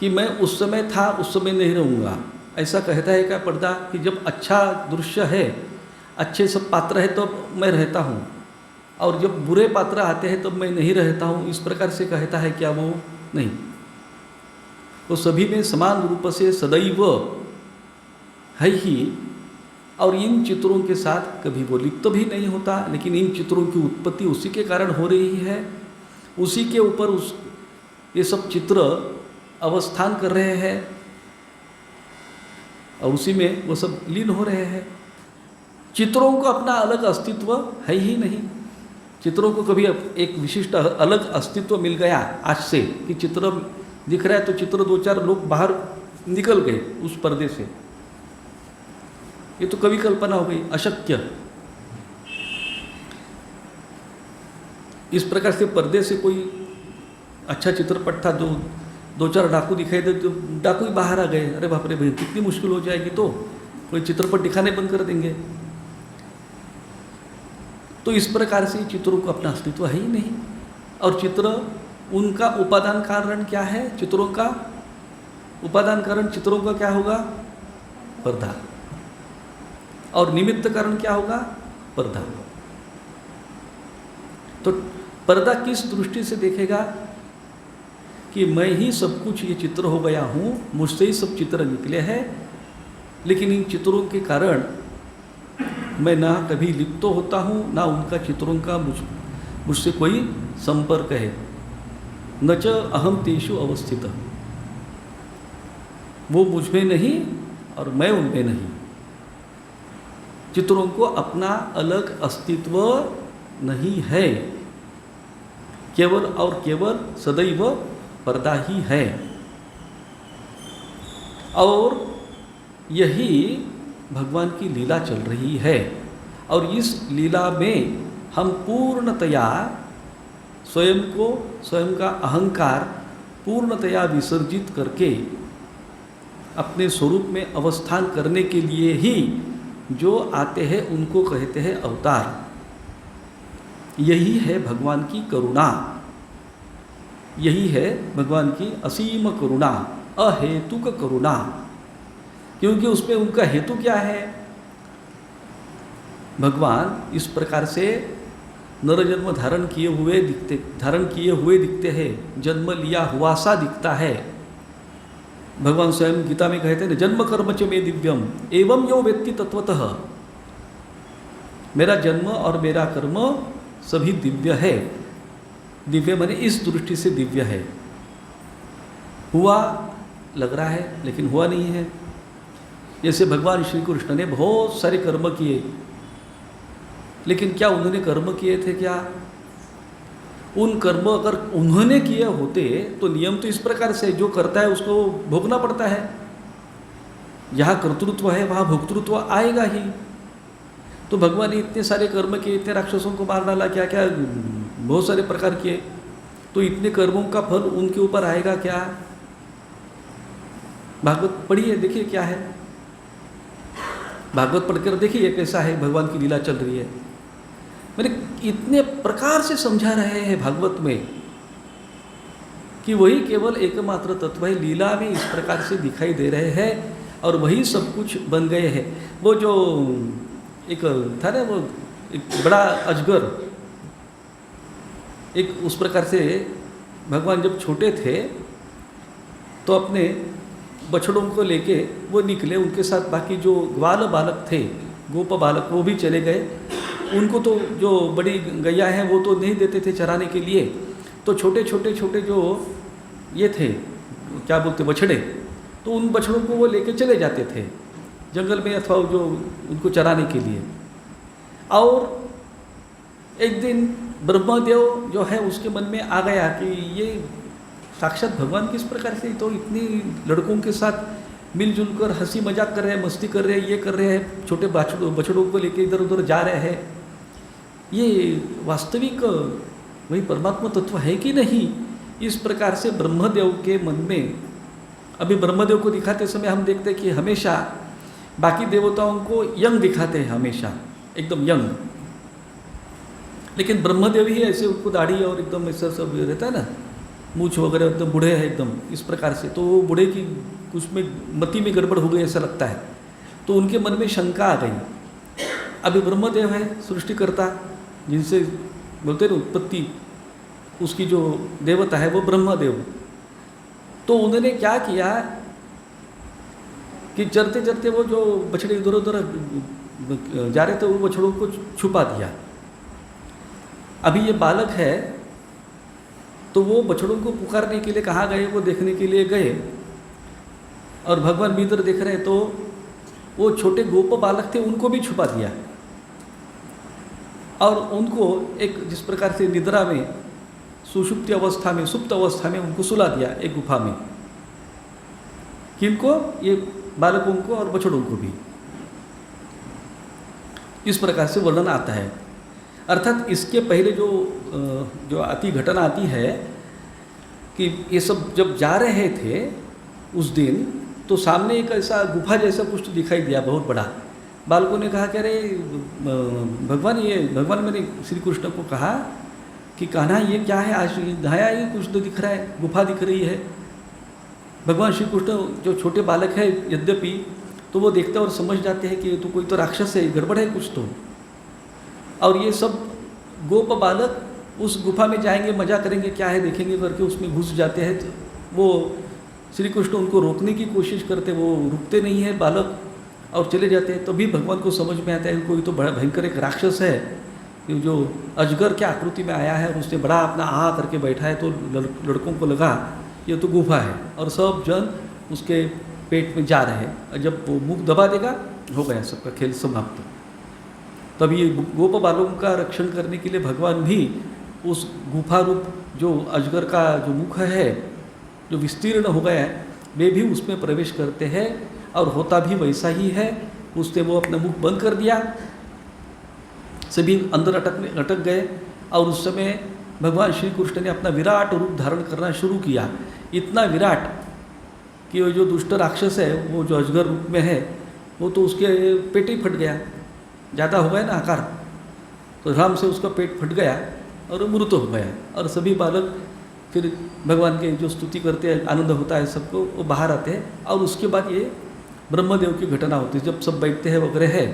कि मैं उस समय था उस समय नहीं रहूँगा। ऐसा कहता है क्या पर्दा कि जब अच्छा दृश्य है, अच्छे सब पात्र है तो मैं रहता हूँ, और जब बुरे पात्र आते हैं तब मैं नहीं रहता हूँ, इस प्रकार से कहता है क्या? वो नहीं, वो सभी में समान रूप से सदैव है ही। और इन चित्रों के साथ कभी वो लिप्त भी नहीं होता, लेकिन इन चित्रों की उत्पत्ति उसी के कारण हो रही है, उसी के ऊपर ये सब चित्र अवस्थान कर रहे हैं और उसी में वो सब लीन हो रहे हैं। चित्रों को अपना अलग अस्तित्व है ही नहीं। चित्रों को कभी एक विशिष्ट अलग अस्तित्व मिल गया आज से कि चित्र दिख रहा है तो चित्र दो चार लोग बाहर निकल गए उस पर्दे से, ये तो कभी कल्पना हो गई, अशक्य। इस प्रकार से पर्दे से कोई अच्छा चित्रपट था, दो चार डाकू दिखाई दे तो डाकू ही बाहर आ गए, अरे बाप रे भाई कितनी मुश्किल हो जाएगी, तो कोई चित्रपट दिखाने बंद कर देंगे। तो इस प्रकार से चित्रों को अपना अस्तित्व है ही नहीं। और चित्र उनका उपादान कारण क्या है? चित्रों का उपादान कारण चित्रों का क्या होगा? पर्दा। और निमित्त कारण क्या होगा? पर्दा। तो पर्दा किस दृष्टि से देखेगा कि मैं ही सब कुछ, ये चित्र हो गया हूँ, मुझसे ही सब चित्र निकले हैं, लेकिन इन चित्रों के कारण मैं ना कभी लिप्त होता हूँ, ना उनका चित्रों का मुझसे कोई संपर्क है। न च अहम तेषु अवस्थित, वो मुझ में नहीं और मैं उनमें नहीं। चित्रों को अपना अलग अस्तित्व नहीं है, केवल और केवल सदैव पर्दा ही है। और यही भगवान की लीला चल रही है, और इस लीला में हम पूर्णतया स्वयं का अहंकार पूर्णतया विसर्जित करके अपने स्वरूप में अवस्थान करने के लिए ही जो आते हैं उनको कहते हैं अवतार। यही है भगवान की करुणा, यही है भगवान की असीम करुणा, अहेतुक करुणा। क्योंकि उसमें उनका हेतु क्या है? भगवान इस प्रकार से नरजन्म धारण किए हुए दिखते हैं, जन्म लिया हुआ सा दिखता है। भगवान स्वयं गीता में कहते हैं ना, जन्म कर्म च मे दिव्यम एवं यो वेत्ति तत्वतः। मेरा जन्म और मेरा कर्म सभी दिव्य है। दिव्य माने इस दृष्टि से दिव्य है। हुआ लग रहा है लेकिन हुआ नहीं है। जैसे भगवान श्री कृष्ण ने बहुत सारे कर्म किए, लेकिन क्या उन्होंने कर्म किए थे क्या? उन कर्म अगर उन्होंने किए होते तो नियम तो इस प्रकार से, जो करता है उसको भोगना पड़ता है। जहाँ कर्तृत्व है वहाँ भोक्तृत्व आएगा ही। तो भगवान ने इतने सारे कर्म किए, इतने राक्षसों को मार डाला, क्या क्या बहुत सारे प्रकार किए, तो इतने कर्मों का फल उनके ऊपर आएगा क्या? भागवत पढ़िए, देखिए क्या है। भागवत पढ़कर देखिए कैसा है, भगवान की लीला चल रही है। मैंने इतने प्रकार से समझा रहे हैं भागवत में कि वही केवल एकमात्र तत्व है, लीला में इस प्रकार से दिखाई दे रहे हैं और वही सब कुछ बन गए हैं। वो जो एक था ना, वो एक बड़ा अजगर, एक उस प्रकार से भगवान जब छोटे थे तो अपने बछड़ों को लेके वो निकले, उनके साथ बाकी जो ग्वाल बालक थे, गोप बालक, वो भी चले गए। उनको तो जो बड़ी गैया हैं वो तो नहीं देते थे चराने के लिए, तो छोटे छोटे छोटे जो ये थे, क्या बोलते, बछड़े, तो उन बछड़ों को वो लेके चले जाते थे जंगल में अथवा जो उनको चराने के लिए। और एक दिन ब्रह्मदेव जो है उसके मन में आ गया कि ये साक्षात भगवान किस प्रकार से तो इतनी लड़कों के साथ मिलजुल कर हंसी मजाक कर रहे हैं, मस्ती कर रहे हैं, ये कर रहे हैं, छोटे बछड़ों को लेके इधर उधर जा रहे हैं, ये वास्तविक वही परमात्मा तत्व है कि नहीं। इस प्रकार से ब्रह्मदेव के मन में, अभी ब्रह्मदेव को दिखाते समय हम देखते हैं कि हमेशा बाकी देवताओं को यंग दिखाते हैं, हमेशा एकदम यंग, लेकिन ब्रह्मदेव ही ऐसे, उनको दाढ़ी और एकदम ऐसा सब रहता है ना, मूछ वगैरह, एकदम बूढ़े हैं एकदम इस प्रकार से, तो वो बूढ़े की कुछ में मति में गड़बड़ हो गई ऐसा लगता है, तो उनके मन में शंका आ गई। अभी ब्रह्मदेव है सृष्टिकर्ता, जिनसे बोलते ना उत्पत्ति, उसकी जो देवता है वो ब्रह्मदेव, तो उन्होंने क्या किया कि चरते चरते वो जो बछड़े इधर उधर जा रहे थे, वो बछड़ों को छुपा दिया। अभी ये बालक है तो वो बछड़ों को पुकारने के लिए कहाँ गए, वो देखने के लिए गए, और भगवान भीतर देख रहे हैं, तो वो छोटे गोप बालक थे उनको भी छुपा दिया और उनको एक जिस प्रकार से निद्रा में, सुषुप्ति अवस्था में, सुप्त अवस्था में उनको सुला दिया एक गुफा में। किनको? ये बालकों को और बछड़ों को भी। इस प्रकार से वर्णन आता है। अर्थात इसके पहले जो आती घटना आती है कि ये सब जब जा रहे थे उस दिन, तो सामने एक ऐसा गुफा जैसा कुछ दिखाई दिया बहुत बड़ा। बालकों ने कहा कि अरे भगवान मैंने श्री कृष्ण को कहा कि कान्हा ये क्या है, आज नया ही कुछ तो दिख रहा है, गुफा दिख रही है। भगवान श्री कृष्ण जो छोटे बालक है यद्यपि, तो वो देखते और समझ जाते हैं कि ये तो कोई तो राक्षस है, गड़बड़ है कुछ तो। और ये सब गोप बालक उस गुफा में जाएंगे, मजा करेंगे, क्या है देखेंगे करके उसमें घुस जाते हैं। तो वो श्री कृष्ण उनको रोकने की कोशिश करते, वो रुकते नहीं है बालक और चले जाते हैं। तभी भगवान को समझ में आता है कोई तो बड़ा भयंकर एक राक्षस है, ये जो अजगर के आकृति में आया है और उसने बड़ा अपना आ करके बैठा है। तो लड़कों को लगा ये तो गुफा है, और सब जन उसके पेट में जा रहे हैं, और जब वो मुख दबा देगा हो गया सबका खेल समाप्त। तब ये गोप बालों का रक्षण करने के लिए भगवान भी उस गुफा रूप जो अजगर का जो मुख है जो विस्तीर्ण हो गया है, वे भी उसमें प्रवेश करते हैं, और होता भी वैसा ही है। उसने वो अपना मुख बंद कर दिया, सभी अंदर अटक गए, और उस समय भगवान श्री कृष्ण ने अपना विराट रूप धारण करना शुरू किया। इतना विराट कि वो जो दुष्ट राक्षस है, वो जो अजगर रूप में है, वो तो उसके पेट ही फट गया, ज़्यादा हो गया ना आकार, तो आराम से उसका पेट फट गया और वो मृत हो गया। और सभी बालक फिर भगवान के जो स्तुति करते हैं, आनंद होता है सबको, वो बाहर आते हैं। और उसके बाद ये ब्रह्मदेव की घटना होती है, जब सब बैठते हैं वगैरह है,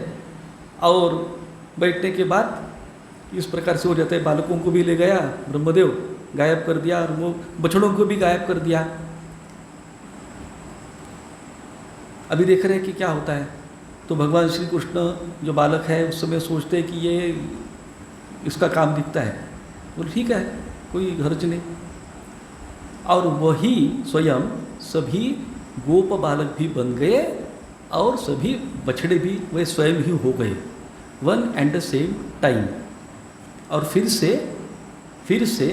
और बैठने के बाद इस प्रकार से हो जाता है। बालकों को भी ले गया ब्रह्मदेव, गायब कर दिया, और वो बछड़ों को भी गायब कर दिया। अभी देख रहे हैं कि क्या होता है। तो भगवान श्री कृष्ण जो बालक है उस समय सोचते हैं कि ये इसका काम दिखता है, बोले ठीक है कोई हर्ज नहीं। और वही स्वयं सभी गोप बालक भी बन गए, और सभी बछड़े भी वे स्वयं ही हो गए, one and the same time. और फिर से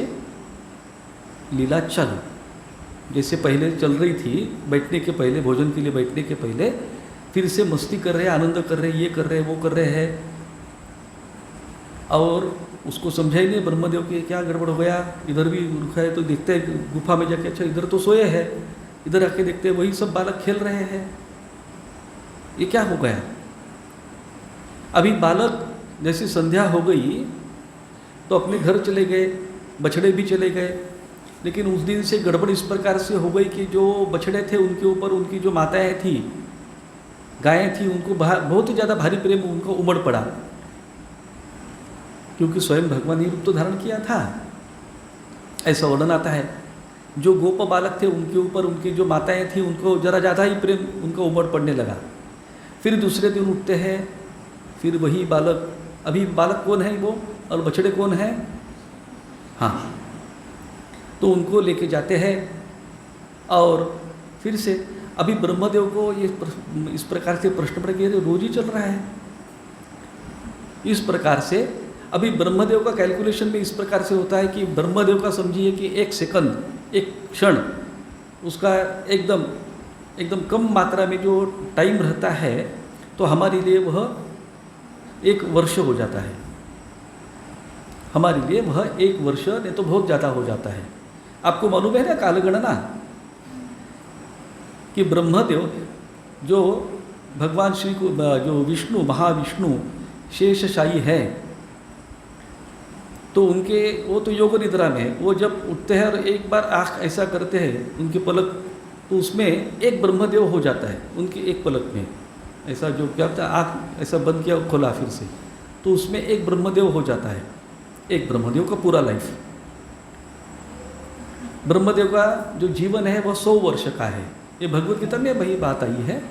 लीला चल, जैसे पहले चल रही थी, बैठने के पहले, भोजन के लिए बैठने के पहले, फिर से मस्ती कर रहे हैं, आनंद कर रहे हैं, ये कर रहे हैं, वो कर रहे हैं। और उसको समझा ही नहीं ब्रह्मदेव के क्या गड़बड़ हो गया, इधर भी रुका है। तो देखते हैं गुफा में जाके, अच्छा इधर तो सोए हैं, इधर आके देखते हैं वही सब बालक खेल रहे हैं, ये क्या हो गया। अभी बालक जैसी संध्या हो गई तो अपने घर चले गए, बछड़े भी चले गए, लेकिन उस दिन से गड़बड़ इस प्रकार से हो गई कि जो बछड़े थे उनके ऊपर उनकी जो माताएं थी, गायें थी, उनको बहुत ही ज़्यादा भारी प्रेम उनको उमड़ पड़ा, क्योंकि स्वयं भगवान ही रूप तो धारण किया था। ऐसा वर्णन आता है। जो गोप बालक थे उनके ऊपर उनकी जो माताएं थी उनको ज़रा ज़्यादा ही प्रेम उनको उमड़ पड़ने लगा। फिर दूसरे दिन उठते हैं, फिर वही बालक, अभी बालक कौन है वो और बछड़े कौन है, हाँ, तो उनको लेके जाते हैं और फिर से अभी ब्रह्मदेव को ये इस प्रकार से प्रश्न पड़ गया, रोज ही चल रहा है। इस प्रकार से अभी ब्रह्मदेव का कैलकुलेशन में इस प्रकार से होता है कि ब्रह्मदेव का समझिए कि एक सेकंड, एक क्षण, उसका एकदम एकदम कम मात्रा में जो टाइम रहता है, तो हमारे लिए वह एक वर्ष हो जाता है। हमारे लिए वह एक वर्ष नहीं तो बहुत ज़्यादा हो जाता है। आपको मालूम है ना कालगणना, कि ब्रह्मदेव जो भगवान श्री को जो विष्णु महाविष्णु शेषशायी है, तो उनके वो तो योग निद्रा में, वो जब उठते हैं और एक बार आँख ऐसा करते हैं उनके पलक, तो उसमें एक ब्रह्मदेव हो जाता है उनकी एक पलक में। ऐसा जो क्या होता है, आँख ऐसा बंद किया खोला फिर से, तो उसमें एक ब्रह्मदेव हो जाता है। एक ब्रह्मदेव का पूरा लाइफ, ब्रह्मदेव का जो जीवन है वह 100 वर्ष का है। ये भगवद गीता में वही बात आई है।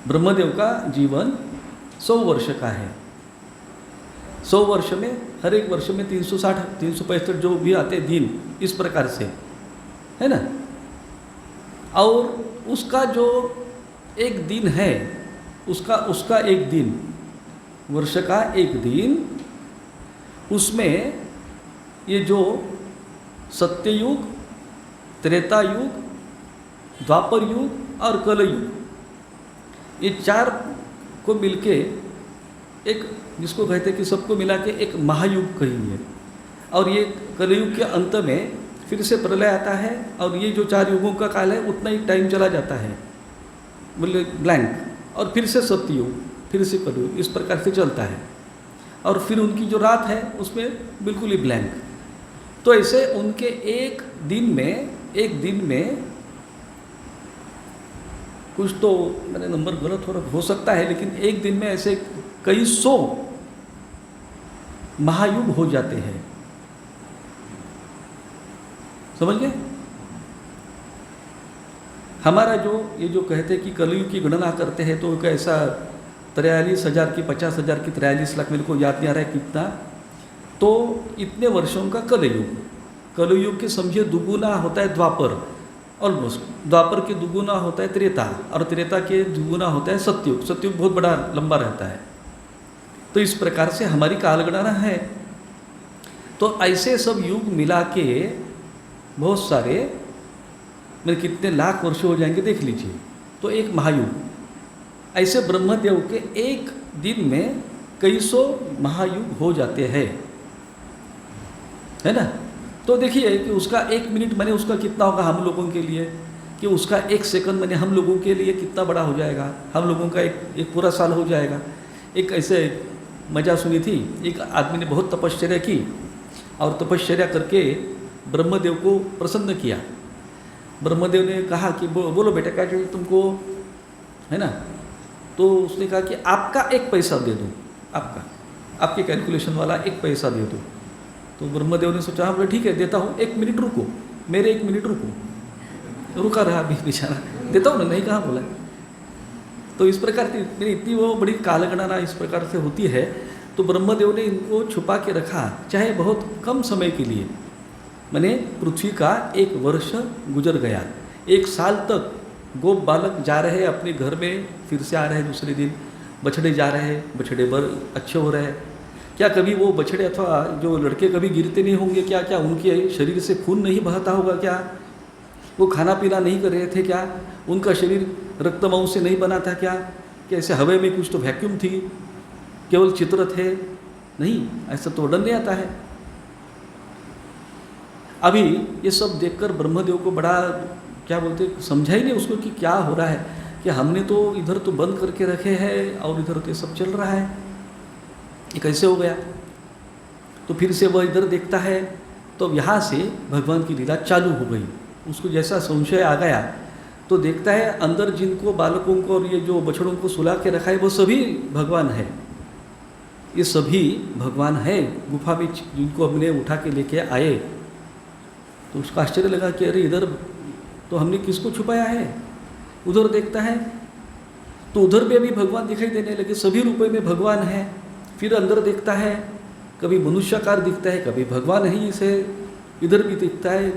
ब्रह्मदेव का जीवन 100 वर्ष का है। 100 वर्ष में, हर एक वर्ष में 360 365 जो भी आते दिन, इस प्रकार से है ना। और उसका जो एक दिन है, उसका एक दिन, वर्ष का एक दिन, उसमें ये जो सत्ययुग, त्रेता युग, द्वापर युग और कलयुग, ये चार को मिलके एक, जिसको कहते हैं कि सबको मिला के एक महायुग कहिए। और ये कलयुग के अंत में फिर से प्रलय आता है, और ये जो 4 युगों का काल है उतना ही टाइम चला जाता है, बोले ब्लैंक, और फिर से सत्ययुग, फिर से कलयुग, इस प्रकार से चलता है। और फिर उनकी जो रात है उसमें बिल्कुल ही ब्लैंक। तो ऐसे उनके एक दिन में कुछ तो मैंने नंबर गलत हो सकता है, लेकिन एक दिन में ऐसे कई 100 महायुग हो जाते हैं। समझ गए? हमारा जो ये जो कहते हैं कि कलयुग की गणना करते हैं, तो कैसा 43,000 की 50,000 की 43 लाख, मेरे को याद नहीं आ रहा है कितना, तो इतने वर्षों का कलयुग के समझिए दुगुना होता है द्वापर, ऑलमोस्ट द्वापर के दुगुना होता है त्रेता, और त्रेता के दुगुना होता है सतयुग। सतयुग बहुत बड़ा लंबा रहता है। तो इस प्रकार से हमारी कालगणना है। तो ऐसे सब युग मिला के बहुत सारे, मैंने कितने लाख वर्ष हो जाएंगे देख लीजिए, तो एक महायुग। ऐसे ब्रह्मदेव के एक दिन में कई 100 महायुग हो जाते हैं, है ना। तो देखिए कि उसका 1 मिनट मैंने उसका कितना होगा हम लोगों के लिए, कि उसका 1 सेकंड मैंने हम लोगों के लिए कितना बड़ा हो जाएगा, हम लोगों का एक पूरा साल हो जाएगा। एक ऐसे मज़ा सुनी थी, एक आदमी ने बहुत तपश्चर्या की, और तपश्चर्या करके ब्रह्मदेव को प्रसन्न किया। ब्रह्मदेव ने कहा कि बोलो बेटा क्या चाहिए तुमको, है ना। तो उसने कहा कि आपका 1 पैसा दे दूँ, आपके कैलकुलेशन वाला 1 पैसा दे दूँ। तो ब्रह्मदेव ने सोचा, बोले ठीक है देता हूँ, 1 मिनट रुको, मेरे 1 मिनट रुको। रुका रहा अभी बेचारा, देता हूँ ना, नहीं कहाँ बोला। तो इस प्रकार की मेरी इतनी वो बड़ी कालगणना इस प्रकार से होती है। तो ब्रह्मदेव ने इनको छुपा के रखा, चाहे बहुत कम समय के लिए, माने पृथ्वी का 1 वर्ष गुजर गया। 1 साल तक गोप बालक जा रहे अपने घर में, फिर से आ रहे दूसरे दिन, बछड़े जा रहे, बछड़े बर अच्छे हो रहे। क्या कभी वो बछड़े अथवा जो लड़के कभी गिरते नहीं होंगे क्या? क्या उनके शरीर से खून नहीं बहता होगा क्या? वो खाना पीना नहीं कर रहे थे क्या? उनका शरीर रक्तमांस से नहीं बना था क्या? ऐसे हवा में कुछ तो वैक्यूम थी, केवल चित्र थे? नहीं, ऐसा तो वर्णन नहीं आता है। अभी ये सब देखकर ब्रह्मदेव को बड़ा क्या बोलते, समझा ही नहीं उसको कि क्या हो रहा है, कि हमने तो इधर तो बंद करके रखे हैं और इधर तो ये सब चल रहा है, ये कैसे हो गया। तो फिर से वह इधर देखता है तो यहाँ से भगवान की लीला चालू हो गई। उसको जैसा संशय आ गया तो देखता है अंदर जिनको बालकों को और ये जो बछड़ों को सुला के रखा है वो सभी भगवान है, ये सभी भगवान है गुफा में जिनको हमने उठा के लेके आए। तो उसका आश्चर्य लगा कि अरे इधर तो हमने किसको छुपाया है। उधर देखता है तो उधर भी अभी भगवान दिखाई देने लगे, सभी रूपों में भगवान है। फिर अंदर देखता है कभी मनुष्याकार दिखता है, कभी भगवान ही इसे इधर भी दिखता है,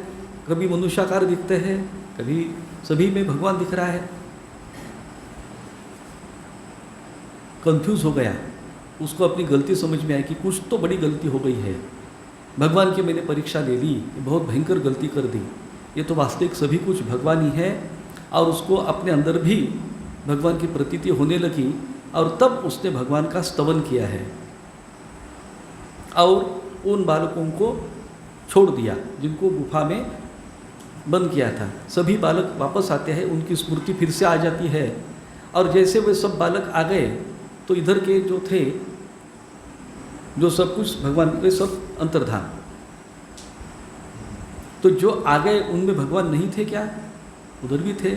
कभी मनुष्याकार दिखते हैं, कभी सभी में भगवान दिख रहा है। कंफ्यूज हो गया, उसको अपनी गलती समझ में आई कि कुछ तो बड़ी गलती हो गई है, भगवान की मैंने परीक्षा ले ली, बहुत भयंकर गलती कर दी, ये तो वास्तविक सभी कुछ भगवान ही है। और उसको अपने अंदर भी भगवान की प्रतीति होने लगी और तब उसने भगवान का स्तवन किया है और उन बालकों को छोड़ दिया जिनको गुफा में बंद किया था। सभी बालक वापस आते हैं, उनकी स्मृति फिर से आ जाती है और जैसे वे सब बालक आ गए तो इधर के जो थे, जो सब कुछ भगवान, वे सब अंतर्धान। तो जो आ गए उनमें भगवान नहीं थे क्या? उधर भी थे,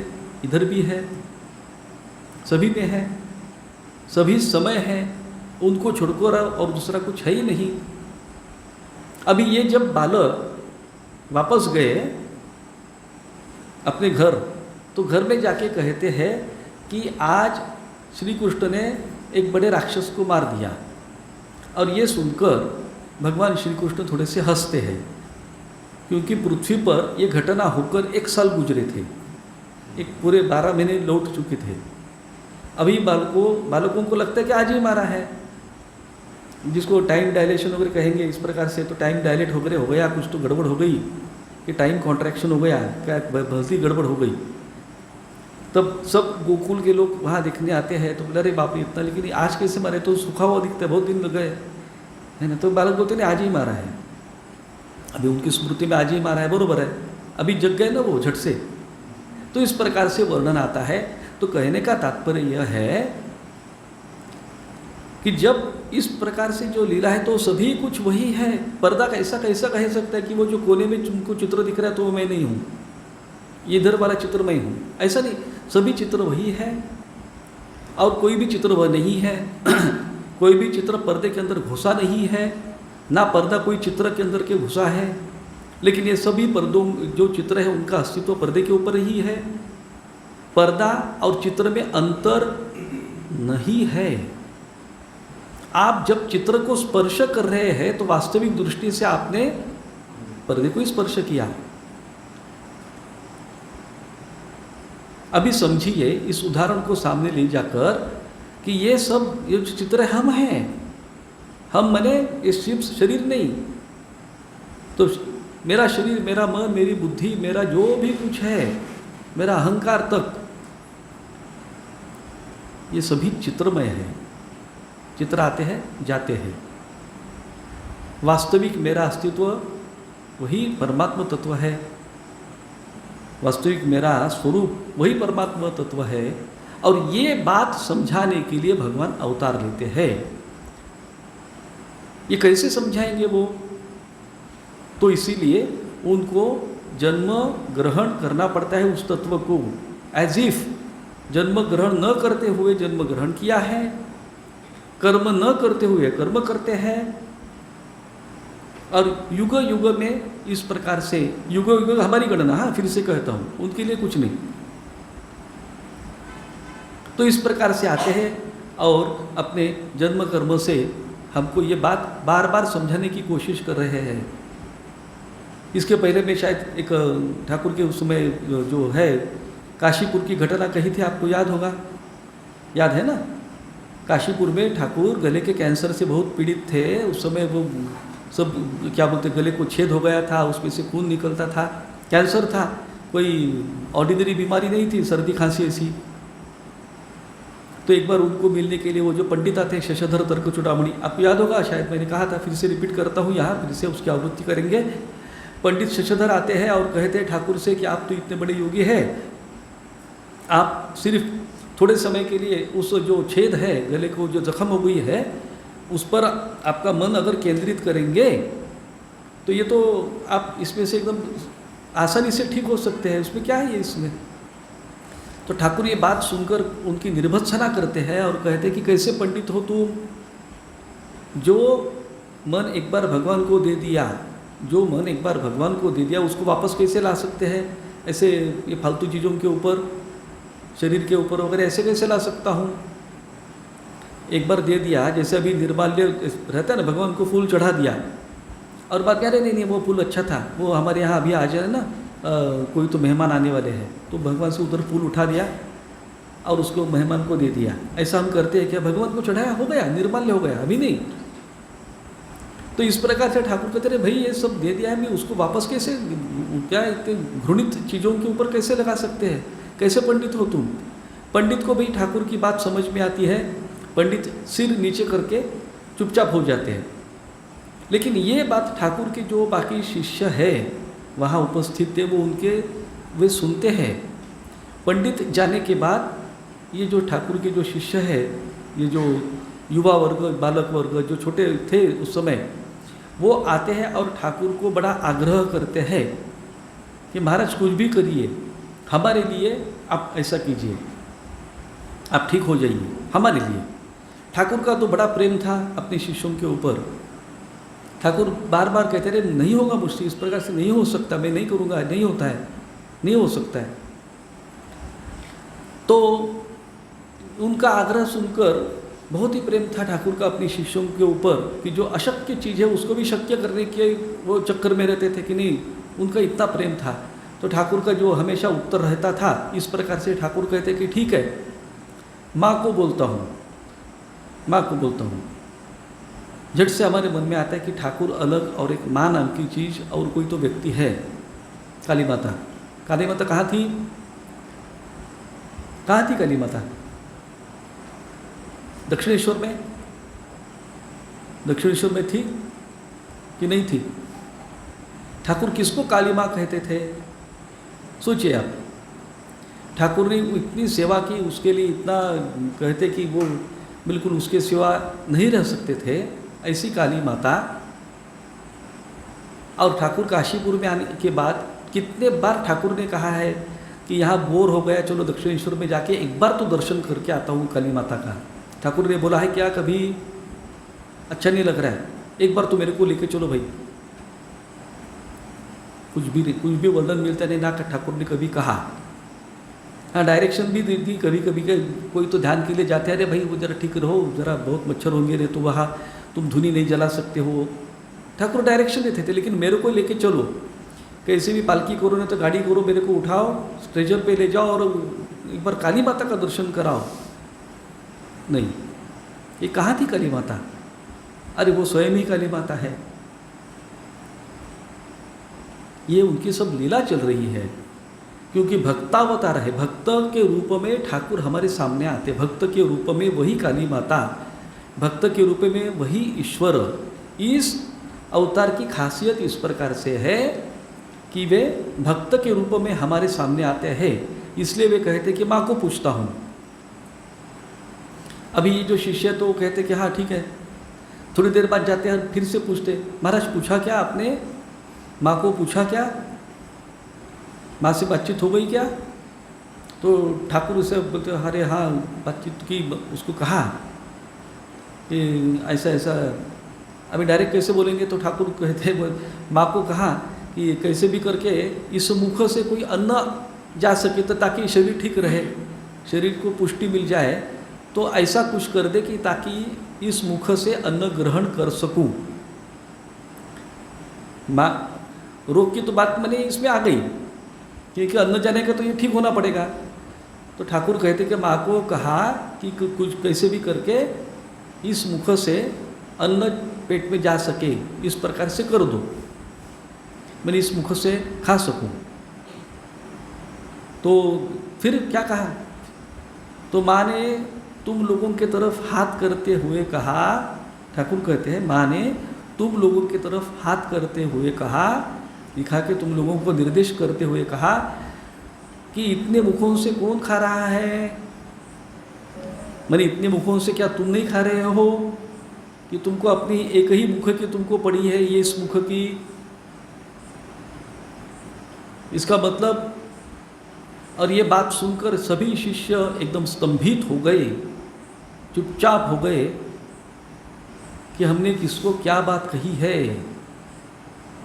इधर भी है, सभी में है, सभी समय है, उनको छोड़कर और दूसरा कुछ है ही नहीं। अभी ये जब बालक वापस गए अपने घर, तो घर में जाके कहते हैं कि आज श्री कृष्ण ने एक बड़े राक्षस को मार दिया। और ये सुनकर भगवान श्री कृष्ण थोड़े से हंसते हैं, क्योंकि पृथ्वी पर ये घटना होकर 1 साल गुजरे थे, एक पूरे 12 महीने लौट चुके थे। अभी बालकों को लगता है कि आज ही मारा है, जिसको टाइम डायलेशन वगैरह कहेंगे इस प्रकार से। तो टाइम डायलेट हो गया, कुछ तो गड़बड़ हो गई, कि टाइम कॉन्ट्रैक्शन हो गया, क्या भलती गड़बड़ हो गई। तब सब गोकुल के लोग वहाँ देखने आते हैं, तो बोले अरे बाप रे इतना, लेकिन आज कैसे मारे, तो सूखा हुआ दिखता है, बहुत दिन लग गए है ना। तो बालक बोलते नहीं आज ही मारा है, अभी उनकी स्मृति में आज ही मारा है, बरोबर है, अभी जग गए ना वो झट से। तो इस प्रकार से वर्णन आता है। तो कहने का तात्पर्य यह है कि जब इस प्रकार से जो लीला है तो सभी कुछ वही है। पर्दा कैसा कह सकता है कि वो जो कोने में तुमको चित्र दिख रहा है तो वो मैं नहीं हूँ, ये इधर वाला चित्र मैं हूँ, ऐसा नहीं, सभी चित्र वही है और कोई भी चित्र वह नहीं है। कोई भी चित्र पर्दे के अंदर घुसा नहीं है, ना पर्दा कोई चित्र के अंदर के घुसा है, लेकिन ये सभी पर्दों जो चित्र है उनका अस्तित्व पर्दे के ऊपर ही है। पर्दा और चित्र में अंतर नहीं है। आप जब चित्र को स्पर्श कर रहे हैं तो वास्तविक दृष्टि से आपने पर्दे को स्पर्श किया। अभी समझिए इस उदाहरण को सामने ले जाकर कि ये सब ये चित्र हम हैं, हम मने ये सिर्फ शरीर नहीं। तो मेरा शरीर, मेरा मन, मेरी बुद्धि, मेरा जो भी कुछ है, मेरा अहंकार तक, ये सभी चित्रमय है। चित्र आते हैं जाते हैं, वास्तविक मेरा अस्तित्व वही परमात्मा तत्व है, वास्तविक मेरा स्वरूप वही परमात्मा तत्व है। और ये बात समझाने के लिए भगवान अवतार लेते हैं। ये कैसे समझाएंगे वो? तो इसीलिए उनको जन्म ग्रहण करना पड़ता है उस तत्व को, एज इफ जन्म ग्रहण न करते हुए जन्म ग्रहण किया है, कर्म न करते हुए कर्म करते हैं। और युग युग में इस प्रकार से, युग युग हमारी गणना, हाँ फिर से कहता हूँ, उनके लिए कुछ नहीं। तो इस प्रकार से आते हैं और अपने जन्म कर्म से हमको ये बात बार बार समझाने की कोशिश कर रहे हैं। इसके पहले मैं शायद एक ठाकुर के उस समय जो है काशीपुर की घटना कही थी, आपको याद होगा, याद है ना? काशीपुर में ठाकुर गले के कैंसर से बहुत पीड़ित थे। उस समय वो सब क्या बोलते, गले को छेद हो गया था, उसमें से खून निकलता था, कैंसर था, कोई ऑर्डिनरी बीमारी नहीं थी, सर्दी खांसी ऐसी। तो एक बार उनको मिलने के लिए वो जो पंडित आते हैं, शशधर तर्क चूड़ामणि, आपको याद होगा, शायद मैंने कहा था, फिर से रिपीट करता हूँ यहाँ, फिर से उसकी आवृत्ति करेंगे। पंडित शशधर आते हैं और कहते हैं ठाकुर से कि आप तो इतने बड़े योगी हैं, आप सिर्फ थोड़े समय के लिए उस जो छेद है, गले को जो जख्म हो गई है, उस पर आपका मन अगर केंद्रित करेंगे तो ये तो आप इसमें से एकदम आसानी से ठीक हो सकते हैं, उसमें क्या है ये इसमें। तो ठाकुर ये बात सुनकर उनकी निर्भत्सना करते हैं और कहते हैं कि कैसे पंडित हो तुम, जो मन एक बार भगवान को दे दिया, जो मन एक बार भगवान को दे दिया उसको वापस कैसे ला सकते हैं, ऐसे ये फालतू चीज़ों के ऊपर, शरीर के ऊपर वगैरह ऐसे कैसे ला सकता हूँ। एक बार दे दिया, जैसे अभी निर्माल्य रहता है ना, भगवान को फूल चढ़ा दिया और बात कह रहे नहीं वो फूल अच्छा था, वो हमारे यहाँ अभी आ जाए ना, कोई तो मेहमान आने वाले हैं, तो भगवान से उधर फूल उठा दिया और उसको मेहमान को दे दिया। ऐसा हम करते हैं क्या, भगवान को चढ़ाया हो गया, निर्माल्य हो गया, अभी नहीं। तो इस प्रकार से ठाकुर कहते रहे भाई ये सब दे दिया है, मैं उसको वापस कैसे, क्या इतने घृणित चीज़ों के ऊपर कैसे लगा सकते हैं, कैसे पंडित हो तुम। पंडित को भाई ठाकुर की बात समझ में आती है, पंडित सिर नीचे करके चुपचाप हो जाते हैं। लेकिन ये बात ठाकुर के जो बाकी शिष्य है वहाँ उपस्थित थे, वे सुनते हैं। पंडित जाने के बाद ये जो ठाकुर के जो शिष्य है, ये जो युवा वर्ग, बालक वर्ग जो छोटे थे उस समय, वो आते हैं और ठाकुर को बड़ा आग्रह करते हैं कि महाराज कुछ भी करिए, हमारे लिए आप ऐसा कीजिए, आप ठीक हो जाइए हमारे लिए। ठाकुर का तो बड़ा प्रेम था अपने शिष्यों के ऊपर। ठाकुर बार बार कहते रहे नहीं होगा मुझसे, इस प्रकार से नहीं हो सकता, मैं नहीं करूँगा, नहीं होता है, नहीं हो सकता है। तो उनका आग्रह सुनकर बहुत ही प्रेम था ठाकुर का अपने शिष्यों के ऊपर कि जो अशक्य चीज़ है उसको भी शक्य करने के वो चक्कर में रहते थे कि नहीं, उनका इतना प्रेम था। तो ठाकुर का जो हमेशा उत्तर रहता था इस प्रकार से, ठाकुर कहते कि ठीक है, माँ को बोलता हूँ, माँ को बोलता हूँ। झट से हमारे मन में आता है कि ठाकुर अलग और एक माँ नाम की चीज़ और कोई तो व्यक्ति है, काली माता। काली माता कहाँ थी, कहाँ थी काली माता? दक्षिणेश्वर में, दक्षिणेश्वर में थी कि नहीं थी? ठाकुर किसको काली माँ कहते थे सोचिए आप। ठाकुर ने इतनी सेवा की, उसके लिए इतना कहते कि वो बिल्कुल उसके सिवा नहीं रह सकते थे, ऐसी काली माता। और ठाकुर काशीपुर में आने के बाद कितने बार ठाकुर ने कहा है कि यहाँ बोर हो गया, चलो दक्षिणेश्वर में जाके एक बार तो दर्शन करके आता हूँ काली माता का। ठाकुर ने बोला है क्या कभी, अच्छा नहीं लग रहा है, एक बार तो मेरे को लेके चलो भाई। कुछ भी वर्णन मिलता नहीं ना ठाकुर ने कभी कहा। हाँ, डायरेक्शन भी दी थी कभी कभी के, कोई तो ध्यान के लिए जाते हैं, अरे भाई वो जरा ठीक रहो, जरा बहुत मच्छर होंगे रे, तो वहाँ तुम धुनी नहीं जला सकते हो। ठाकुर डायरेक्शन देते थे, लेकिन मेरे को लेके चलो, कैसे भी पालकी करो नहीं तो गाड़ी करो, मेरे को उठाओ, स्ट्रेचर पे ले जाओ और एक बार काली माता का दर्शन कराओ। नहीं, ये कहाँ थी काली माता? अरे वो स्वयं ही काली माता है। ये उनकी सब लीला चल रही है, क्योंकि भक्तावतार है, भक्त के रूप में ठाकुर हमारे सामने आते, भक्त के रूप में वही काली माता, भक्त के रूप में वही ईश्वर। इस अवतार की खासियत इस प्रकार से है कि वे भक्त के रूप में हमारे सामने आते हैं, इसलिए वे कहते कि माँ को पूछता हूँ। अभी ये जो शिष्य तो कहते कि हाँ ठीक है, थोड़ी देर बाद जाते हैं फिर से पूछते, महाराज पूछा क्या आपने, माँ को पूछा क्या, माँ से बातचीत हो गई क्या? तो ठाकुर उसे बोलते अरे हाँ बातचीत की, उसको कहा कि ऐसा ऐसा। अभी डायरेक्ट कैसे बोलेंगे, तो ठाकुर कहते माँ को कहा कि कैसे भी करके इस मुख से कोई अन्न जा सके, तो ताकि शरीर ठीक रहे, शरीर को पुष्टि मिल जाए, तो ऐसा कुछ कर दे कि ताकि इस मुख से अन्न ग्रहण कर सकूं। माँ रोग की तो बात मैंने इसमें आ गई, क्योंकि अन्न जाने का तो ये ठीक होना पड़ेगा। तो ठाकुर कहते कि माँ को कहा कि कुछ कैसे भी करके इस मुख से अन्न पेट में जा सके, इस प्रकार से कर दो, मैंने इस मुख से खा सकूं। तो फिर क्या कहा, तो माँ ने तुम लोगों के तरफ हाथ करते हुए कहा, ठाकुर कहते हैं माँ ने तुम लोगों की तरफ हाथ करते हुए कहा, दिखा के तुम लोगों को निर्देश करते हुए कहा कि इतने मुखों से कौन खा रहा है, मैंने इतने मुखों से क्या तुम नहीं खा रहे हो कि तुमको अपनी एक ही मुख की तुमको पड़ी है, ये इस मुख की इसका मतलब, और ये बात सुनकर सभी शिष्य एकदम स्तंभित हो गए, चुपचाप हो गए कि हमने किसको क्या बात कही है।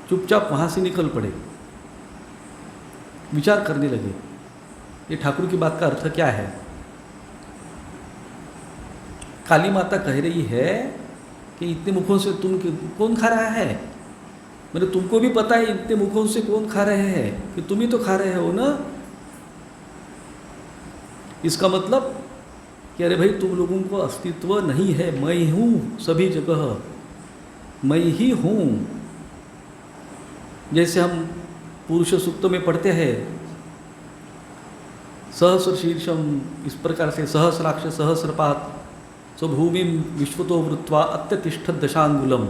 चुपचाप वहाँ से निकल पड़े, विचार करने लगे ये ठाकुर की बात का अर्थ क्या है। काली माता कह रही है कि इतने मुखों से तुम कौन खा रहा है, मेरे तुमको भी पता है इतने मुखों से कौन खा रहे हैं, कि तुम ही तो खा रहे हो ना। इसका मतलब कि अरे भाई तुम लोगों को अस्तित्व नहीं है, मैं हूँ सभी जगह, मैं ही हूँ। जैसे हम पुरुष सूक्त में पढ़ते हैं, सहस्र शीर्षम, इस प्रकार से सहस्राक्ष सहस्रपात स्वभूमि विश्वतो वृत्वा अत्यतिष्ठ दशांगुलम।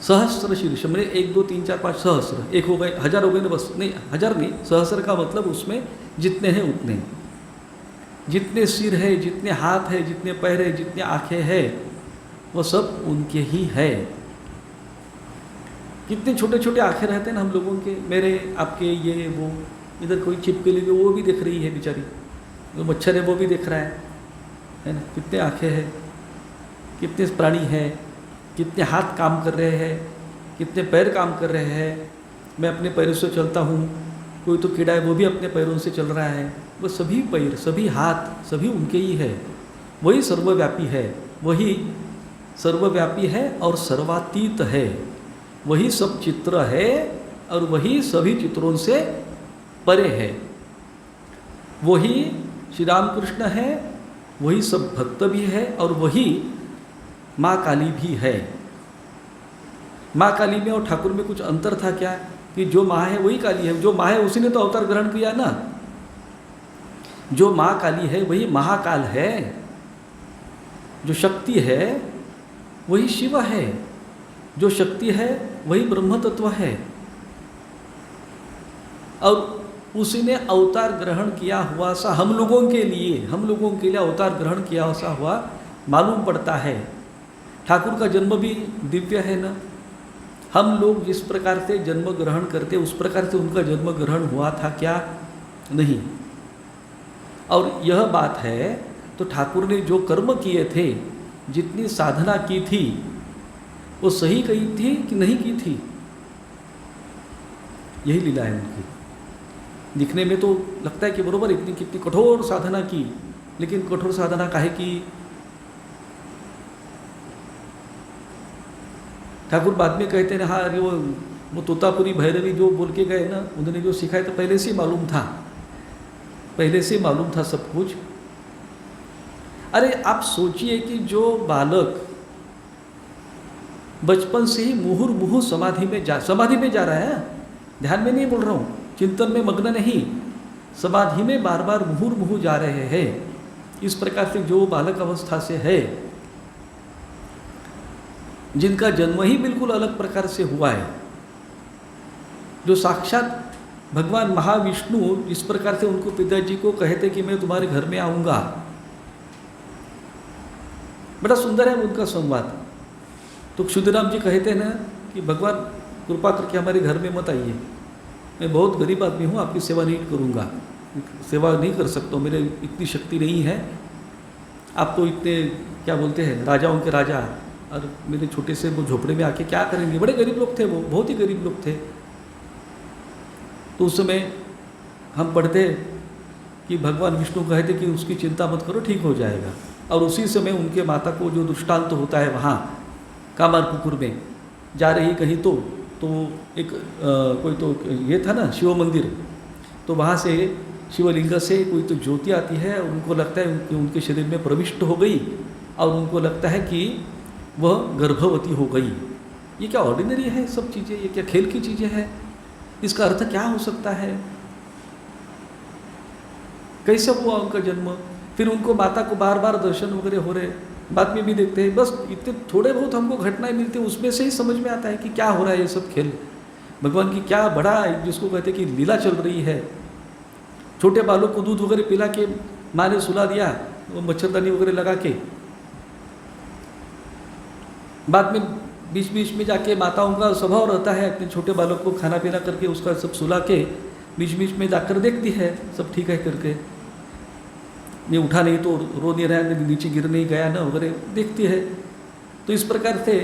सहस्र शीर्ष मैंने 1 2 3 4 5 सहस्र, एक हो गए, 1000 हो गए ना, बस नहीं 1000 नहीं, सहस्र का मतलब उसमें जितने हैं उतने, जितने सिर है, जितने हाथ है, जितने पैर है, जितने आँखें हैं, वो सब उनके ही है। कितने छोटे छोटे आँखें रहते हैं ना हम लोगों के, मेरे आपके, ये वो, इधर कोई छिपकली भी वो भी दिख रही है बेचारी, जो मच्छर है वो भी दिख रहा है ना। कितने आँखें हैं, कितने प्राणी हैं, कितने हाथ काम कर रहे हैं, कितने पैर काम कर रहे हैं। मैं अपने पैरों से चलता हूँ, कोई तो कीड़ा है वो भी अपने पैरों से चल रहा है। वो सभी पैर, सभी हाथ, सभी उनके ही है। वही सर्वव्यापी है, वही सर्वव्यापी है और सर्वातीत है। वही सब चित्र है और वही सभी चित्रों से परे है। वही श्री रामकृष्ण है, वही सब भक्त भी है और वही माँ काली भी है। माँ काली में और ठाकुर में कुछ अंतर था क्या, कि जो माँ है वही काली है। जो माँ है उसी ने तो अवतार ग्रहण किया ना। जो माँ काली है वही महाकाल है, जो शक्ति है वही शिव है, जो शक्ति है वही ब्रह्म तत्व है। और उसी ने अवतार ग्रहण किया हुआ सा हम लोगों के लिए अवतार ग्रहण किया सा हुआ मालूम पड़ता है। ठाकुर का जन्म भी दिव्य है ना। हम लोग जिस प्रकार से जन्म ग्रहण करते उस प्रकार से उनका जन्म ग्रहण हुआ था क्या, नहीं। और यह बात है तो ठाकुर ने जो कर्म किए थे, जितनी साधना की थी, वो सही कही थी कि नहीं की थी, यही लीला है उनकी। दिखने में तो लगता है कि बरोबर इतनी कितनी कठोर साधना की, लेकिन कठोर साधना काहे की। ठाकुर बाद में कहते हैं हाँ, अरे वो तोतापुरी भैरवी जो बोल के गए ना, उन्होंने जो सिखाया तो पहले से मालूम था, पहले से मालूम था सब कुछ। अरे आप सोचिए कि जो बालक बचपन से ही मुहुर्मुहु समाधि में जा रहा है, ध्यान में नहीं बोल रहा हूँ, चिंतन में मग्न नहीं, समाधि में बार बार मुहुर्मुहु जा रहे हैं। इस प्रकार से जो बालक अवस्था से है, जिनका जन्म ही बिल्कुल अलग प्रकार से हुआ है, जो साक्षात भगवान महाविष्णु इस प्रकार से उनको पिताजी को कहते कि मैं तुम्हारे घर में आऊँगा। बड़ा सुंदर है उनका संवाद। तो क्षुदिराम जी कहते हैं ना कि भगवान कृपा करके हमारे घर में मत आइए, मैं बहुत गरीब आदमी हूँ, आपकी सेवा नहीं करूँगा, सेवा नहीं कर सकता हूँ, मेरे इतनी शक्ति नहीं है। आप तो इतने क्या बोलते हैं राजाओं के राजा, और मेरे छोटे से वो झोपड़े में आके क्या करेंगे। बड़े गरीब लोग थे वो, बहुत ही गरीब लोग थे। तो उस समय हम पढ़ते कि भगवान विष्णु कहते कि उसकी चिंता मत करो, ठीक हो जाएगा। और उसी समय उनके माता को जो दृष्टांत तो होता है वहाँ कामारपुकुर में जा रही कहीं तो एक कोई तो ये था ना शिव मंदिर, तो वहाँ से शिवलिंग से कोई तो ज्योति आती है, और उनको लगता है कि उनके शरीर में प्रविष्ट हो गई, और उनको लगता है कि वह गर्भवती हो गई। ये क्या ऑर्डिनरी है सब चीज़ें, ये क्या खेल की चीज़ें हैं? इसका अर्थ क्या हो सकता है? कैसे हुआ उनका जन्म? फिर उनको माता को बार बार दर्शन वगैरह हो रहे, बाद में भी देखते हैं। बस इतने थोड़े बहुत हमको घटनाएं मिलती हैं, उसमें से ही समझ में आता है कि क्या हो रहा है ये सब खेल। भगवान की क्या बड़ा, जिसको कहते हैं कि लीला चल रही है। छोटे बालों को दूध वगैरह पिला के माँ ने सुला दिया, वो मच्छरदानी वगैरह लगा के, बाद में बीच बीच में जाके माताओं का स्वभाव रहता है अपने छोटे बालक को खाना पीना करके उसका सब सुला के बीच बीच में जाकर देखती है सब ठीक है करके, ये उठा नहीं तो रो नहीं रहा है, नीचे गिर नहीं गया ना वगैरह देखती है। तो इस प्रकार से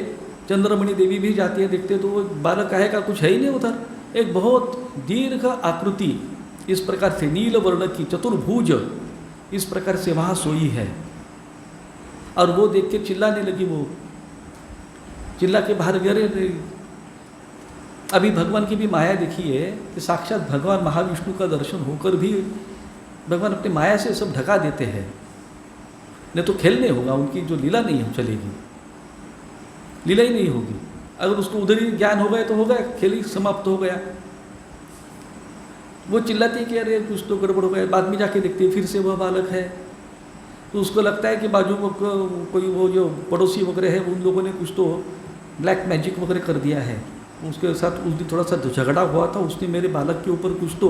चंद्रमणि देवी भी जाती है, देखते तो वो बालक आहे का कुछ है ही नहीं उधर, एक बहुत दीर्घ आकृति इस प्रकार से नील वर्ण की चतुर्भुज इस प्रकार से वहाँ सोई है। और वो देख के चिल्लाने लगी, वो चिल्ला के बाहर गए। अभी भगवान की भी माया देखिए कि साक्षात भगवान महाविष्णु का दर्शन होकर भी भगवान अपनी माया से सब ढका देते हैं, नहीं तो खेल नहीं होगा, उनकी जो लीला नहीं हो चलेगी, लीला ही नहीं होगी। अगर उसको उधर ही ज्ञान हो गया तो हो गया, खेल ही समाप्त हो गया। वो चिल्लाती है कि अरे कुछ तो गड़बड़ हो गया, बाद में जाके देखती है फिर से वह बालक है। तो उसको लगता है कि बाजू में कोई वो जो पड़ोसी वगैरह है उन लोगों ने कुछ तो ब्लैक मैजिक वगैरह कर दिया है, उसके साथ उस दिन थोड़ा सा झगड़ा हुआ था, उसने मेरे बालक के ऊपर कुछ तो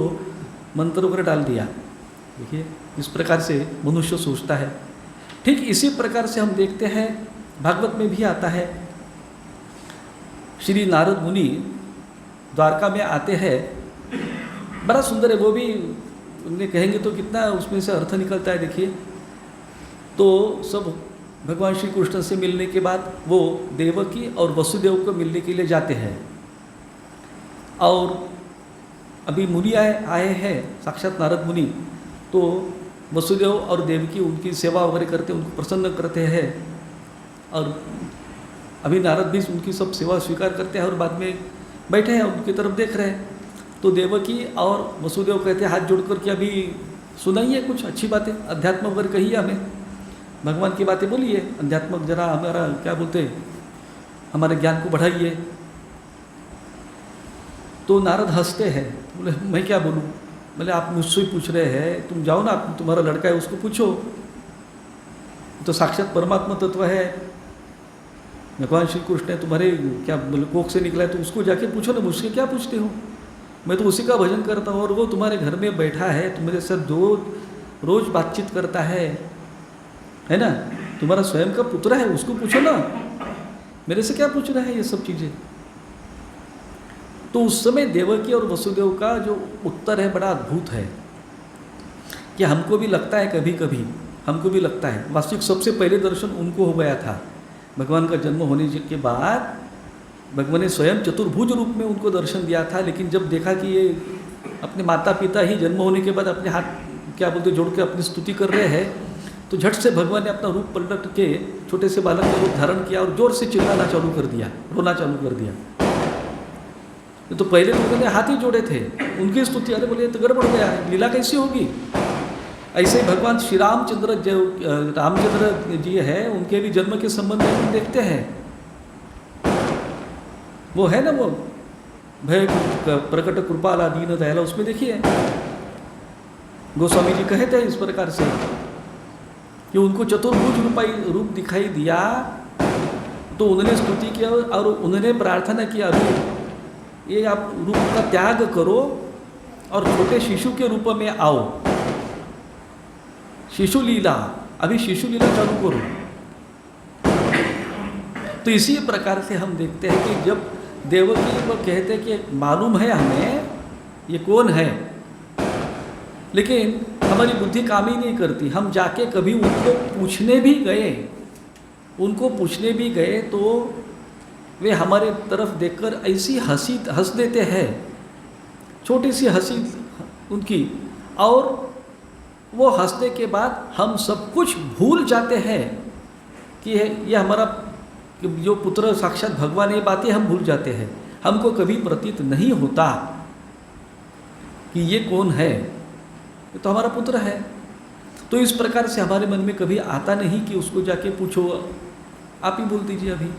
मंत्र वगैरह डाल दिया। देखिए इस प्रकार से मनुष्य सोचता है। ठीक इसी प्रकार से हम देखते हैं भागवत में भी आता है, श्री नारद मुनि द्वारका में आते हैं, बड़ा सुंदर है वो भी, उन्हें कहेंगे तो कितना उसमें से अर्थ निकलता है। देखिए तो सब भगवान श्री कृष्ण से मिलने के बाद वो देवकी और वसुदेव को मिलने के लिए जाते हैं, और अभी मुनि आए हैं साक्षात नारद मुनि, तो वसुदेव और देवकी उनकी सेवा वगैरह करते, उनको प्रसन्न करते हैं, और अभी नारद भी उनकी सब सेवा स्वीकार करते हैं और बाद में बैठे हैं उनकी तरफ देख रहे हैं। तो देवकी और वसुदेव कहते हैं हाथ जोड़कर कि अभी सुनाइए कुछ अच्छी बातें, अध्यात्म वगैरह कहिए, हमें भगवान की बातें बोलिए, अध्यात्मक जरा हमारा क्या बोलते हमारे ज्ञान को बढ़ाइए। तो नारद हंसते हैं, बोले मैं क्या बोलूँ, बोले आप मुझसे ही पूछ रहे हैं, तुम जाओ ना, तुम्हारा लड़का है उसको पूछो, तो साक्षात परमात्मा तत्व है, भगवान श्री कृष्ण है, तुम्हारे क्या बोले कोख से निकला है, तो उसको जाके पूछो ना, मुझसे क्या पूछते हो, मैं तो उसी का भजन करता हूँ, और वो तुम्हारे घर में बैठा है, तुम्हारे साथ रोज बातचीत करता है ना, तुम्हारा स्वयं का पुत्र है, उसको पूछो ना, मेरे से क्या पूछ रहा है ये सब चीज़ें। तो उस समय देवकी और वसुदेव का जो उत्तर है बड़ा अद्भुत है, कि हमको भी लगता है कभी कभी, हमको भी लगता है, वास्तविक सबसे पहले दर्शन उनको हो गया था, भगवान का जन्म होने के बाद भगवान ने स्वयं चतुर्भुज रूप में उनको दर्शन दिया था, लेकिन जब देखा कि ये अपने माता पिता ही जन्म होने के बाद अपने हाथ क्या बोलते जोड़ के अपनी स्तुति कर रहे हैं, तो झट से भगवान ने अपना रूप पलट के छोटे से बालक का रूप धारण किया और जोर से चिल्लाना चालू कर दिया, रोना चालू कर दिया। तो पहले तो उन्होंने हाथ ही जोड़े थे, उनकी स्तुति, अरे बोले तो गड़बड़ गया, लीला कैसी होगी। ऐसे ही भगवान श्री रामचंद्र जो रामचंद्र जी है, उनके भी जन्म के संबंध में हम देखते हैं, वो है ना वो भय प्रकट कृपाला दीन दयाला, उसमें देखिए गोस्वामी जी कहते हैं इस प्रकार से कि उनको चतुर्भुज रूप दिखाई दिया, तो उन्होंने स्तुति किया और उन्होंने प्रार्थना किया अभी ये आप रूप का त्याग करो और छोटे शिशु के रूप में आओ, शिशु लीला, अभी शिशु लीला चालू करो। तो इसी प्रकार से हम देखते हैं कि जब देवकी को कहते हैं कि मालूम है हमें ये कौन है, लेकिन हमारी बुद्धि काम ही नहीं करती, हम जाके कभी उनको पूछने भी गए तो वे हमारे तरफ देखकर ऐसी हंस देते हैं, छोटी सी हंसी उनकी, और वो हंसने के बाद हम सब कुछ भूल जाते हैं कि ये हमारा जो पुत्र साक्षात भगवान, ये बातें हम भूल जाते हैं, हमको कभी प्रतीत नहीं होता कि ये कौन है, ये तो हमारा पुत्र है। तो इस प्रकार से हमारे मन में कभी आता नहीं कि उसको जाके पूछो, आप ही बोल दीजिए अभी।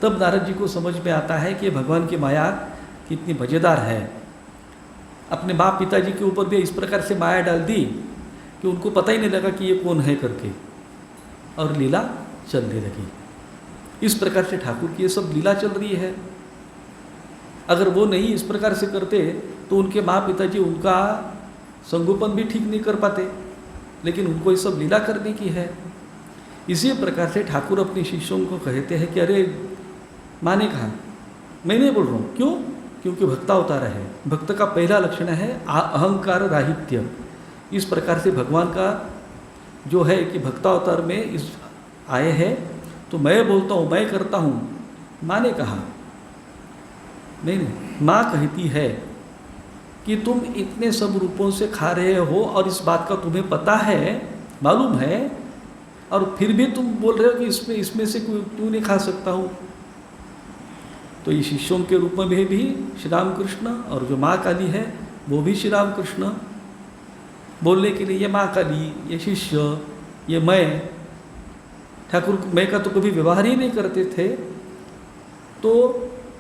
तब नारद जी को समझ में आता है कि भगवान की माया कितनी मज़ेदार है। अपने बाप पिताजी के ऊपर भी इस प्रकार से माया डाल दी कि उनको पता ही नहीं लगा कि ये कौन है करके, और लीला चलने लगी। इस प्रकार से ठाकुर की ये सब लीला चल रही है। अगर वो नहीं इस प्रकार से करते तो उनके माँ पिताजी उनका संगोपन भी ठीक नहीं कर पाते, लेकिन उनको ये सब लीला करने की है। इसी प्रकार से ठाकुर अपने शिष्यों को कहते हैं कि अरे माँ ने कहा, मैं नहीं बोल रहा हूँ। क्यों? क्योंकि भक्तावतार है। भक्त का पहला लक्षण है अहंकार राहित्य। इस प्रकार से भगवान का जो है कि भक्तावतार में इस आए हैं, तो मैं बोलता हूँ, मैं करता हूँ। माँ ने कहा, नहीं, माँ कहती है कि तुम इतने सब रूपों से खा रहे हो और इस बात का तुम्हें पता है, मालूम है, और फिर भी तुम बोल रहे हो कि इसमें से क्यों नहीं खा सकता हूँ। तो ये शिष्यों के रूप में भी श्री राम कृष्ण, और जो माँ काली है वो भी श्री राम कृष्ण। बोलने के लिए ये माँ काली, ये शिष्य, ये मैं, ठाकुर मैं का तो कभी व्यवहार ही नहीं करते थे। तो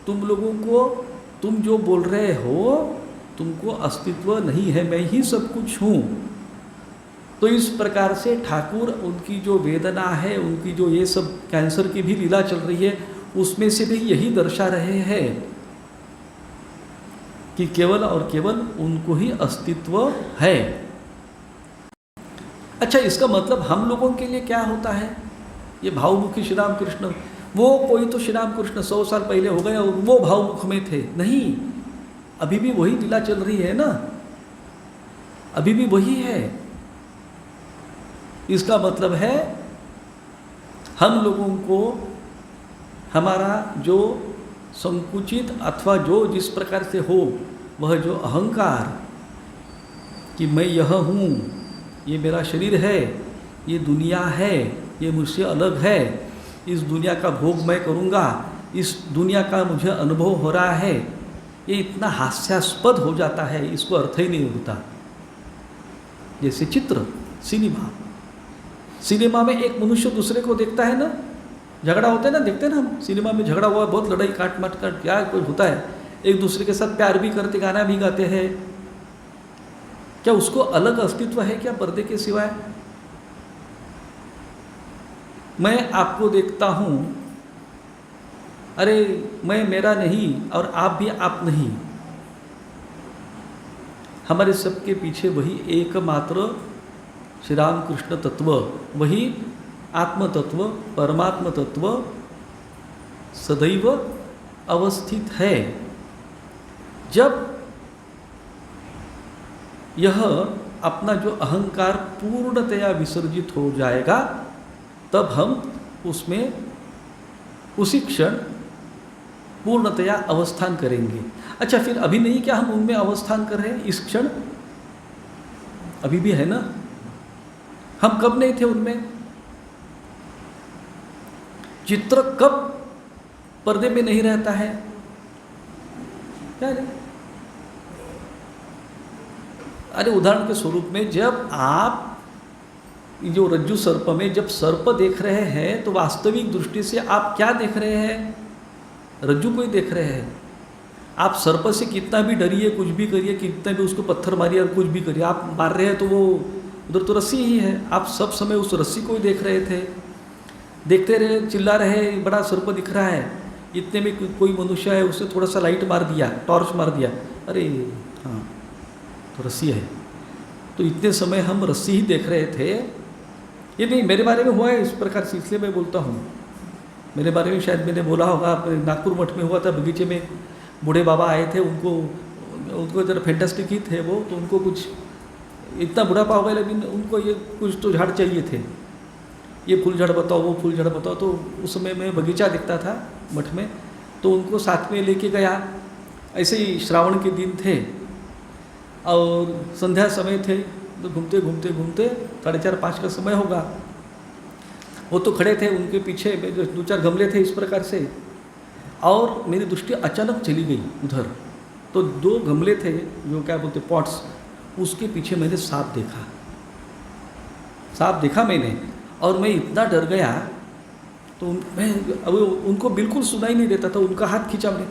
तुम लोगों को, तुम जो बोल रहे हो, तुमको अस्तित्व नहीं है, मैं ही सब कुछ हूँ। तो इस प्रकार से ठाकुर, उनकी जो वेदना है, उनकी जो ये सब कैंसर की भी लीला चल रही है, उसमें से भी यही दर्शा रहे हैं कि केवल और केवल उनको ही अस्तित्व है। अच्छा, इसका मतलब हम लोगों के लिए क्या होता है? ये भावमुखी श्री राम कृष्ण, वो कोई तो श्री राम कृष्ण 100 साल पहले हो गए और वो भावमुख में थे, नहीं, अभी भी वही लीला चल रही है ना, अभी भी वही है। इसका मतलब है हम लोगों को हमारा जो संकुचित अथवा जो जिस प्रकार से हो, वह जो अहंकार कि मैं यह हूँ, ये मेरा शरीर है, ये दुनिया है, ये मुझसे अलग है, इस दुनिया का भोग मैं करूँगा, इस दुनिया का मुझे अनुभव हो रहा है, ये इतना हास्यास्पद हो जाता है, इसको अर्थ ही नहीं होता। जैसे चित्र, सिनेमा में एक मनुष्य दूसरे को देखता है ना, झगड़ा होता है ना, देखते हैं ना हम, सिनेमा में झगड़ा हुआ, बहुत लड़ाई काट माट कर क्या कुछ होता है, एक दूसरे के साथ प्यार भी करते, गाना भी गाते हैं, क्या उसको अलग अस्तित्व है क्या पर्दे के सिवाय? मैं आपको देखता हूँ, अरे मैं मेरा नहीं और आप भी आप नहीं, हमारे सबके पीछे वही एकमात्र श्री राम कृष्ण तत्व, वही आत्म तत्व, परमात्म तत्व सदैव अवस्थित है। जब यह अपना जो अहंकार पूर्णतया विसर्जित हो जाएगा, तब हम उसमें उसी क्षण पूर्णतया अवस्थान करेंगे। अच्छा, फिर अभी नहीं क्या हम उनमें अवस्थान कर रहे हैं? इस क्षण अभी भी है ना, हम कब नहीं थे उनमें? चित्र कब पर्दे में नहीं रहता है? क्या है? अरे उदाहरण के स्वरूप में, जब आप जो रज्जु सर्प में जब सर्प देख रहे हैं, तो वास्तविक दृष्टि से आप क्या देख रहे हैं? रज्जु को ही देख रहे हैं। आप सर्प से कितना भी डरिए, कुछ भी करिए, कितना भी उसको पत्थर मारिए और कुछ भी करिए, आप मार रहे हैं तो वो उधर तो रस्सी ही है, आप सब समय उस रस्सी को ही देख रहे थे, देखते रहे, चिल्ला रहे, बड़ा सर्प दिख रहा है, इतने में कोई मनुष्य है, उसने थोड़ा सा लाइट मार दिया, टॉर्च मार दिया, अरे हाँ तो रस्सी है, तो इतने समय हम रस्सी ही देख रहे थे। ये नहीं, मेरे बारे में हुआ है इस प्रकार से, इसलिए मैं बोलता हूँ। मेरे बारे में शायद मैंने बोला होगा, नागपुर मठ में हुआ था, बगीचे में बूढ़े बाबा आए थे, उनको जरा फैंटास्टिक ही थे वो, तो उनको कुछ इतना बुढ़ापा हो गया, लेकिन उनको ये कुछ तो झाड़ चाहिए थे, ये फूल झाड़ बताओ, वो फूल झाड़ बताओ। तो उस समय मैं बगीचा दिखता था मठ में, तो उनको साथ में लेके गया। ऐसे ही श्रावण के दिन थे और संध्या समय थे, तो घूमते घूमते घूमते 4:30-5 का समय होगा, वो तो खड़े थे, उनके पीछे में जो 2-4 गमले थे इस प्रकार से, और मेरी दृष्टि अचानक चली गई उधर, तो 2 गमले थे जो क्या बोलते पॉट्स, उसके पीछे मैंने सांप देखा मैंने, और मैं इतना डर गया, तो मैं अब उनको बिल्कुल सुनाई नहीं देता था, उनका हाथ खींचा, मैंने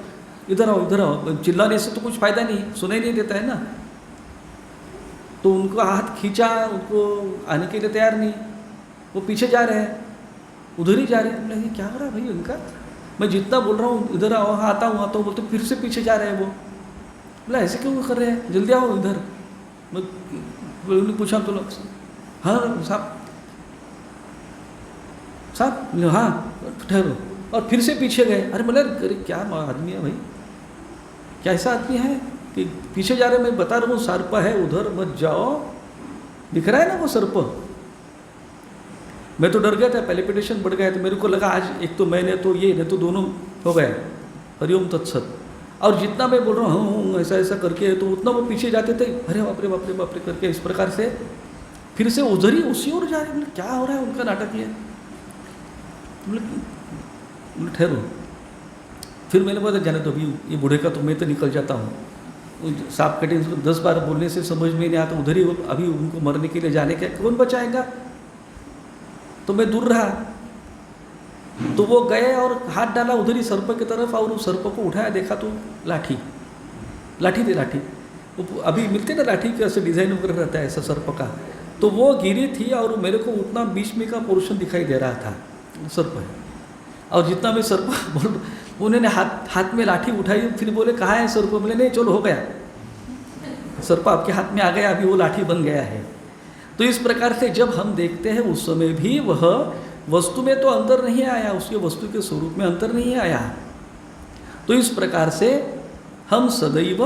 इधर आओ, चिल्लाने से तो कुछ फ़ायदा नहीं, सुनाई नहीं देता है ना, तो उनका हाथ खींचा, उनको आने के लिए तैयार नहीं, वो पीछे जा रहे हैं, उधर ही जा रहे हैं। मैं क्या हो रहा है भाई उनका, मैं जितना बोल रहा हूँ इधर आओ, हाँ आता हूँ, बोलते फिर से पीछे जा रहे हैं वो, बोला ऐसे क्यों कर रहे हैं, जल्दी आओ इधर। मैं पूछा तो लोग, हाँ साहब, हाँ ठहरो, और फिर से पीछे गए। अरे बोले अरे क्या आदमी है भाई, क्या ऐसा आदमी है कि पीछे जा रहे, मैं बता रहा हूँ सर्प है उधर मत जाओ, दिख रहा है ना वो सर्प। मैं तो डर गया था, पैलिपिटेशन बढ़ गया, तो मेरे को लगा आज एक तो मैंने तो ये नहीं तो दोनों हो गए। हरिओम तत्सत। और जितना मैं बोल रहा हूँ ऐसा ऐसा करके, तो उतना वो पीछे जाते थे, अरे बापरे बापरे बापरे करके इस प्रकार से फिर से उधर ही उसी ओर जा रहे। बोले क्या हो रहा है उनका नाटक ये। बोले ठहरो। फिर मैंने बोला जाने तो अभी ये बूढ़े का तो मैं तो निकल जाता हूँ, सांप कटे 10 बार बोलने से समझ में नहीं आता, उधर ही अभी उनको मरने के लिए जाने का कौन बचाएगा। तो मैं दूर रहा। तो वो गए और हाथ डाला उधर ही सर्प की तरफ, और उस सर्प को उठाया, देखा तो लाठी थी लाठी। वो अभी मिलते ना लाठी कैसे डिज़ाइन वगैरह रहता है ऐसा सर्प का। तो वो गिरी थी और मेरे को उतना बीच में का पोर्शन दिखाई दे रहा था, सर्प है। और जितना मैं सर्प बोल, उन्होंने हाथ में लाठी उठाई, फिर बोले कहाँ है सर्प। बोले नहीं चलो हो गया, सर्प आपके हाथ में आ गया, अभी वो लाठी बन गया है। तो इस प्रकार से जब हम देखते हैं उस समय भी वह वस्तु में तो अंतर नहीं आया, उसके वस्तु के स्वरूप में अंतर नहीं आया। तो इस प्रकार से हम सदैव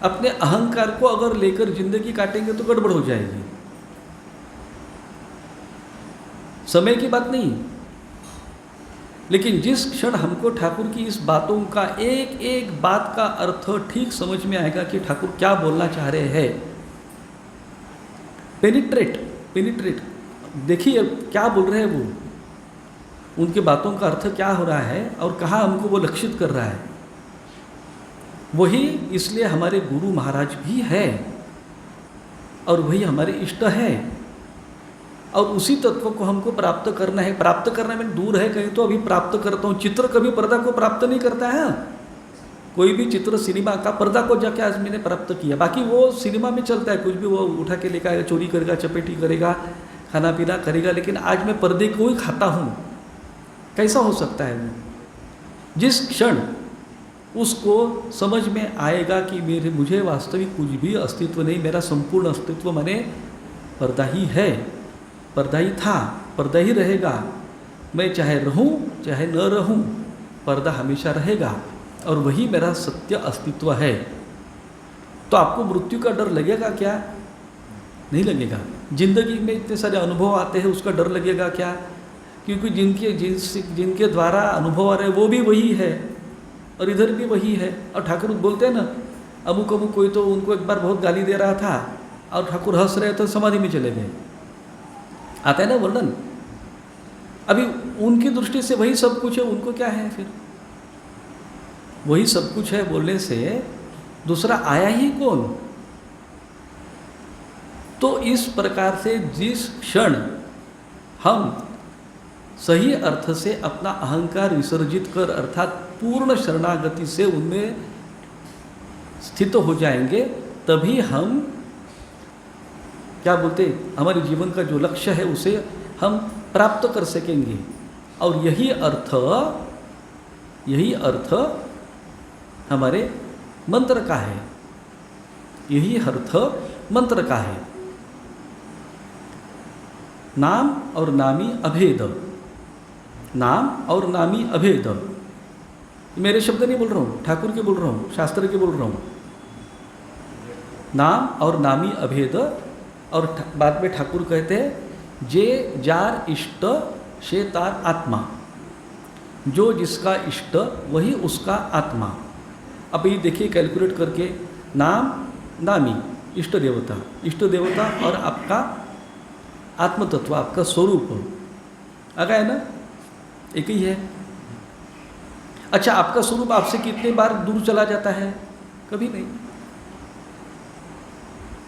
अपने अहंकार को अगर लेकर जिंदगी काटेंगे तो गड़बड़ हो जाएगी। समय की बात नहीं, लेकिन जिस क्षण हमको ठाकुर की इस बातों का एक एक बात का अर्थ ठीक समझ में आएगा कि ठाकुर क्या बोलना चाह रहे हैं, पेनिट्रेट देखिए क्या बोल रहे हैं वो, उनके बातों का अर्थ क्या हो रहा है और कहाँ हमको वो लक्षित कर रहा है। वही इसलिए हमारे गुरु महाराज भी है और वही हमारे इष्ट है, और उसी तत्व को हमको प्राप्त करना है। प्राप्त करना में दूर है कहीं तो अभी प्राप्त करता हूँ। चित्र कभी पर्दा को प्राप्त नहीं करता है। कोई भी चित्र सिनेमा का पर्दा को जाके आज मैंने प्राप्त किया, बाकी वो सिनेमा में चलता है, कुछ भी वो उठा के लेकर आएगा, चोरी करेगा, चपेटी करेगा, खाना पीना करेगा, लेकिन आज मैं पर्दे को ही खाता हूँ। कैसा हो सकता है वो? जिस क्षण उसको समझ में आएगा कि मुझे वास्तविक कुछ भी अस्तित्व नहीं, मेरा संपूर्ण अस्तित्व माने पर्दा ही है, पर्दा ही था, पर्दा ही रहेगा, मैं चाहे रहूं चाहे न रहूं, पर्दा हमेशा रहेगा और वही मेरा सत्य अस्तित्व है। तो आपको मृत्यु का डर लगेगा क्या? नहीं लगेगा। जिंदगी में इतने सारे अनुभव आते हैं, उसका डर लगेगा क्या? क्योंकि जिनके द्वारा अनुभव आ रहे हैं वो भी वही है और इधर भी वही है। और ठाकुर बोलते हैं ना, अमुक अमुक कोई तो उनको एक बार बहुत गाली दे रहा था और ठाकुर हंस रहे तो समाधि में चले गए, आता है ना वर्णन। अभी उनकी दृष्टि से वही सब कुछ है, उनको क्या है फिर? वही सब कुछ है बोलने से दूसरा आया ही कौन? तो इस प्रकार से जिस क्षण हम सही अर्थ से अपना अहंकार विसर्जित कर अर्थात पूर्ण शरणागति से उनमें स्थित हो जाएंगे, तभी हम क्या बोलते, हमारे जीवन का जो लक्ष्य है उसे हम प्राप्त कर सकेंगे। और यही अर्थ हमारे मंत्र का है, यही अर्थ मंत्र का है। नाम और नामी अभेद, नाम और नामी अभेद, मेरे शब्द नहीं बोल रहा हूँ, ठाकुर के बोल रहा हूँ, शास्त्र के बोल रहा हूँ। नाम और नामी अभेद। और बाद में ठाकुर कहते हैं जे जार इष्ट शे तार आत्मा, जो जिसका इष्ट वही उसका आत्मा। अब ये देखिए कैलकुलेट करके, नाम नामी इष्ट देवता और आपका आत्म तत्व, आपका स्वरूप आ गया ना, एक ही है। अच्छा, आपका स्वरूप आपसे कितने बार दूर चला जाता है? कभी नहीं।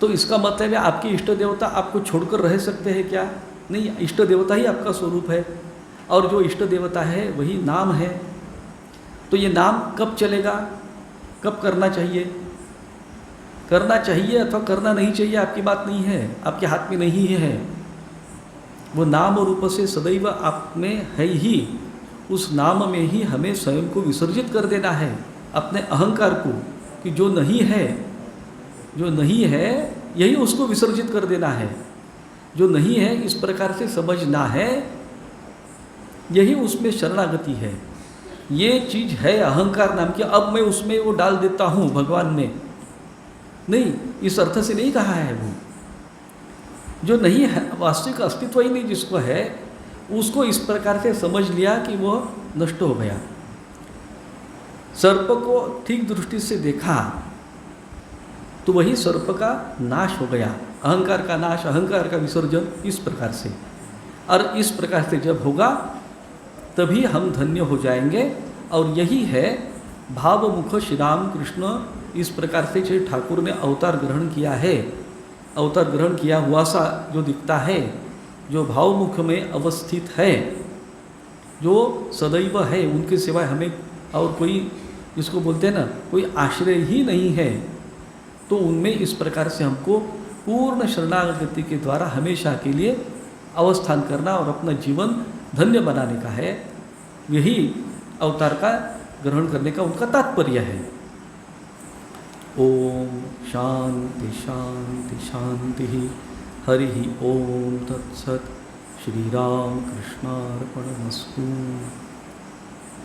तो इसका मतलब है आपके इष्ट देवता आपको छोड़कर रह सकते हैं क्या? नहीं, इष्ट देवता ही आपका स्वरूप है और जो इष्ट देवता है वही नाम है। तो ये नाम कब चलेगा, कब करना चाहिए? करना चाहिए अथवा करना नहीं चाहिए आपकी बात नहीं है, आपके हाथ में नहीं है। वो नाम और रूप से सदैव आप में है ही, उस नाम में ही हमें स्वयं को विसर्जित कर देना है, अपने अहंकार को, कि जो नहीं है यही उसको विसर्जित कर देना है। जो नहीं है इस प्रकार से समझना है, यही उसमें शरणागति है। ये चीज़ है अहंकार नाम की, अब मैं उसमें वो डाल देता हूँ भगवान में, नहीं, इस अर्थ से नहीं कहा है। वो जो नहीं है, वास्तविक अस्तित्व ही नहीं जिसको है, उसको इस प्रकार से समझ लिया कि वो नष्ट हो गया। सर्प को ठीक दृष्टि से देखा तो वही सर्प का नाश हो गया, अहंकार का नाश, अहंकार का विसर्जन, इस प्रकार से। और इस प्रकार से जब होगा तभी हम धन्य हो जाएंगे। और यही है भावमुख श्री राम कृष्ण, इस प्रकार से श्री ठाकुर ने अवतार ग्रहण किया है। अवतार ग्रहण किया हुआ सा जो दिखता है, जो भावमुख में अवस्थित है, जो सदैव है, उनके सिवाय हमें और कोई, जिसको बोलते हैं ना, कोई आश्रय ही नहीं है, तो उनमें इस प्रकार से हमको पूर्ण शरणागति के द्वारा हमेशा के लिए अवस्थान करना और अपना जीवन धन्य बनाने का है। यही अवतार का ग्रहण करने का उनका तात्पर्य है। ओम शांति शांति शांति। हरि ओम तत्सत। श्री राम कृष्णार्पणमस्तु।